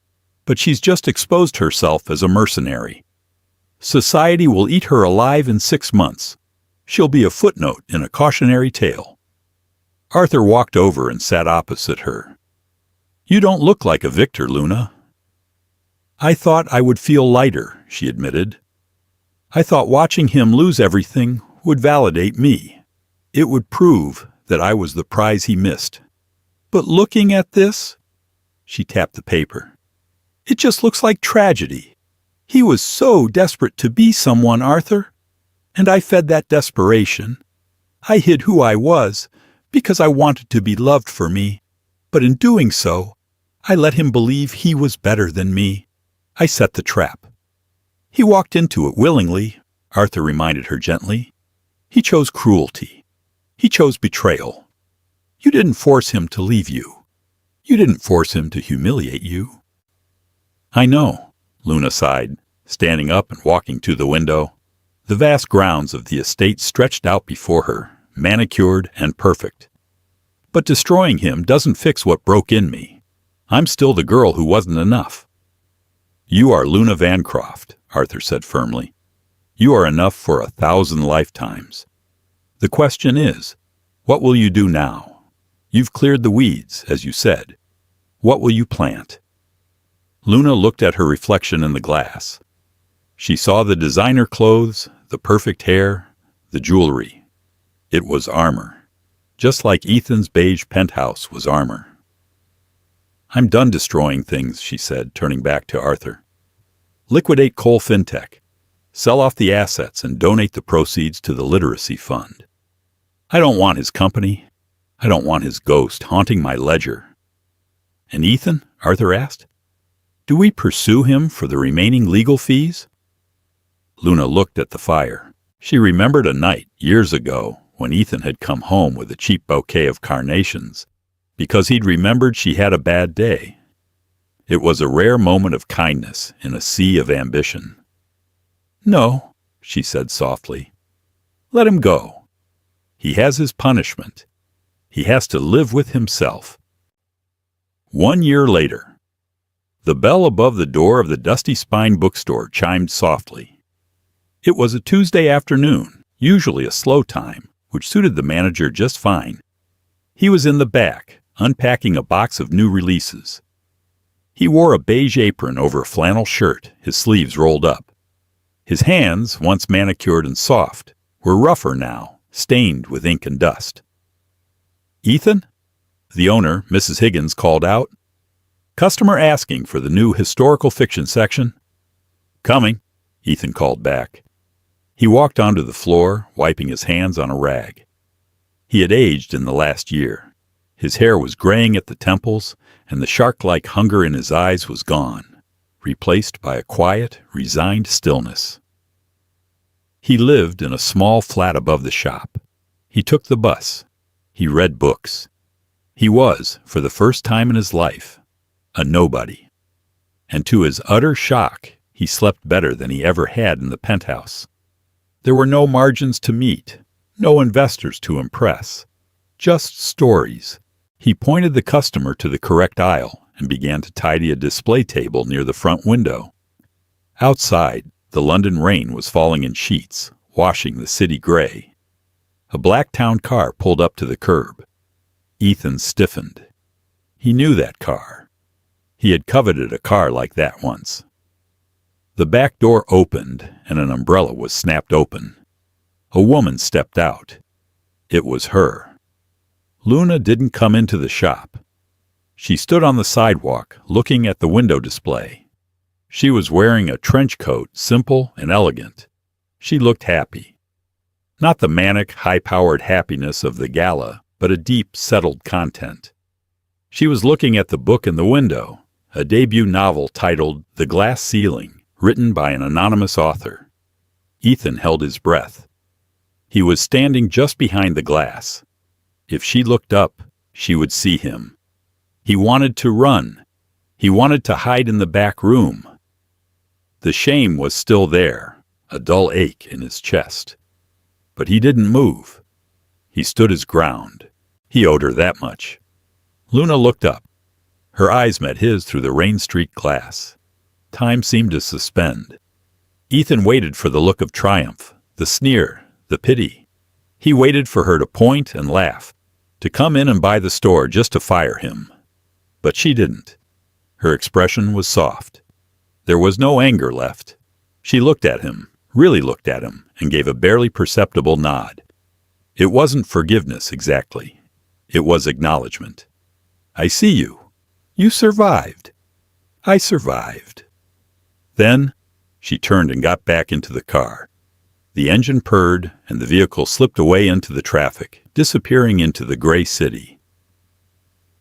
but she's just exposed herself as a mercenary. Society will eat her alive in 6 months. She'll be a footnote in a cautionary tale." Arthur walked over and sat opposite her. "You don't look like a victor, Luna." "I thought I would feel lighter," she admitted. "I thought watching him lose everything would validate me. It would prove that I was the prize he missed. But looking at this," she tapped the paper, "it just looks like tragedy. He was so desperate to be someone, Arthur. And I fed that desperation. I hid who I was because I wanted to be loved for me. But in doing so, I let him believe he was better than me. I set the trap. He walked into it willingly," Arthur reminded her gently. "He chose cruelty. He chose betrayal. You didn't force him to leave you. You didn't force him to humiliate you." "I know," Luna sighed, standing up and walking to the window. The vast grounds of the estate stretched out before her, manicured and perfect. "But destroying him doesn't fix what broke in me. I'm still the girl who wasn't enough." "You are Luna Vancroft," Arthur said firmly. "You are enough for 1,000 lifetimes. The question is, what will you do now? You've cleared the weeds, as you said. What will you plant?" Luna looked at her reflection in the glass. She saw the designer clothes, the perfect hair, the jewelry. It was armor, just like Ethan's beige penthouse was armor. "I'm done destroying things," she said, turning back to Arthur. "Liquidate Cole Fintech. Sell off the assets and donate the proceeds to the literacy fund. I don't want his company. I don't want his ghost haunting my ledger." "And Ethan?" Arthur asked. "Do we pursue him for the remaining legal fees?" Luna looked at the fire. She remembered a night, years ago, when Ethan had come home with a cheap bouquet of carnations, because he'd remembered she had a bad day. It was a rare moment of kindness in a sea of ambition. "No," she said softly. "Let him go. He has his punishment. He has to live with himself." 1 year later. The bell above the door of the Dusty Spine bookstore chimed softly. It was a Tuesday afternoon, usually a slow time, which suited the manager just fine. He was in the back, unpacking a box of new releases. He wore a beige apron over a flannel shirt, his sleeves rolled up. His hands, once manicured and soft, were rougher now, stained with ink and dust. "Ethan?" The owner, Mrs. Higgins, called out. "Customer asking for the new historical fiction section." "Coming," Ethan called back. He walked onto the floor, wiping his hands on a rag. He had aged in the last year. His hair was graying at the temples, and the shark-like hunger in his eyes was gone, replaced by a quiet, resigned stillness. He lived in a small flat above the shop. He took the bus. He read books. He was, for the first time in his life, a nobody. And to his utter shock, he slept better than he ever had in the penthouse. There were no margins to meet, no investors to impress, just stories. He pointed the customer to the correct aisle and began to tidy a display table near the front window. Outside, the London rain was falling in sheets, washing the city gray. A black town car pulled up to the curb. Ethan stiffened. He knew that car. He had coveted a car like that once. The back door opened, and an umbrella was snapped open. A woman stepped out. It was her. Luna didn't come into the shop. She stood on the sidewalk, looking at the window display. She was wearing a trench coat, simple and elegant. She looked happy. Not the manic, high-powered happiness of the gala, but a deep, settled content. She was looking at the book in the window, a debut novel titled The Glass Ceiling, written by an anonymous author. Ethan held his breath. He was standing just behind the glass. If she looked up, she would see him. He wanted to run. He wanted to hide in the back room. The shame was still there, a dull ache in his chest. But he didn't move. He stood his ground. He owed her that much. Luna looked up. Her eyes met his through the rain-streaked glass. Time seemed to suspend. Ethan waited for the look of triumph, the sneer, the pity. He waited for her to point and laugh, to come in and buy the store just to fire him. But she didn't. Her expression was soft. There was no anger left. She looked at him, really looked at him, and gave a barely perceptible nod. It wasn't forgiveness exactly. It was acknowledgement. I see you. You survived. I survived. Then she turned and got back into the car. The engine purred, and the vehicle slipped away into the traffic, disappearing into the gray city.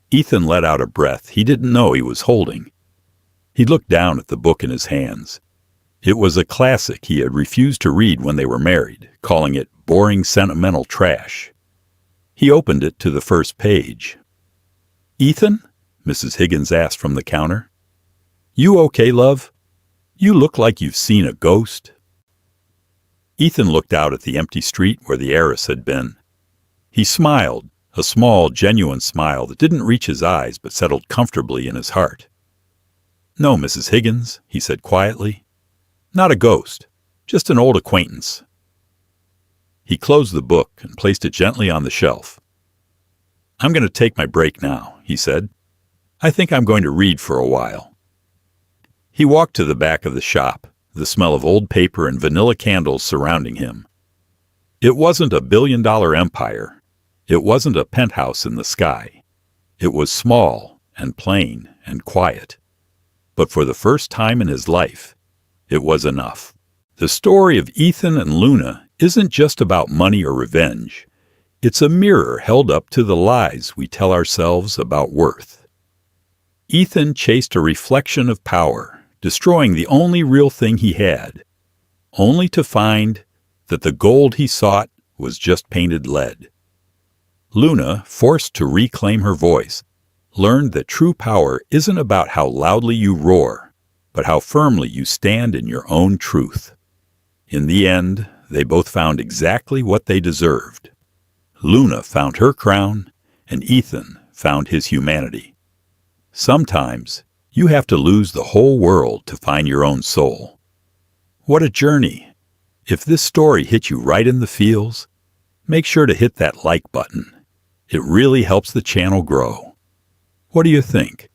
Ethan let out a breath he didn't know he was holding. He looked down at the book in his hands. It was a classic he had refused to read when they were married, calling it boring sentimental trash. He opened it to the first page. "Ethan?" Mrs. Higgins asked from the counter. "You okay, love? You look like you've seen a ghost." Ethan looked out at the empty street where the heiress had been. He smiled, a small, genuine smile that didn't reach his eyes but settled comfortably in his heart. "No, Mrs. Higgins," he said quietly. "Not a ghost, just an old acquaintance." He closed the book and placed it gently on the shelf. "I'm going to take my break now," he said. "I think I'm going to read for a while." He walked to the back of the shop, the smell of old paper and vanilla candles surrounding him. It wasn't a billion-dollar empire. It wasn't a penthouse in the sky. It was small and plain and quiet. But for the first time in his life, it was enough. The story of Ethan and Luna isn't just about money or revenge. It's a mirror held up to the lies we tell ourselves about worth. Ethan chased a reflection of power, destroying the only real thing he had, only to find that the gold he sought was just painted lead. Luna, forced to reclaim her voice, learned that true power isn't about how loudly you roar, but how firmly you stand in your own truth. In the end, they both found exactly what they deserved. Luna found her crown, and Ethan found his humanity. Sometimes, you have to lose the whole world to find your own soul. What a journey! If this story hit you right in the feels, make sure to hit that like button. It really helps the channel grow. What do you think?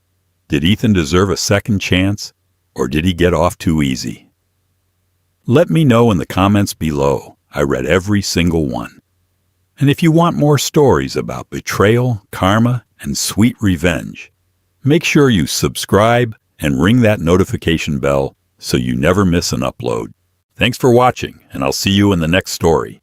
Did Ethan deserve a second chance, or did he get off too easy? Let me know in the comments below. I read every single one. And if you want more stories about betrayal, karma, and sweet revenge, make sure you subscribe and ring that notification bell so you never miss an upload. Thanks for watching, and I'll see you in the next story.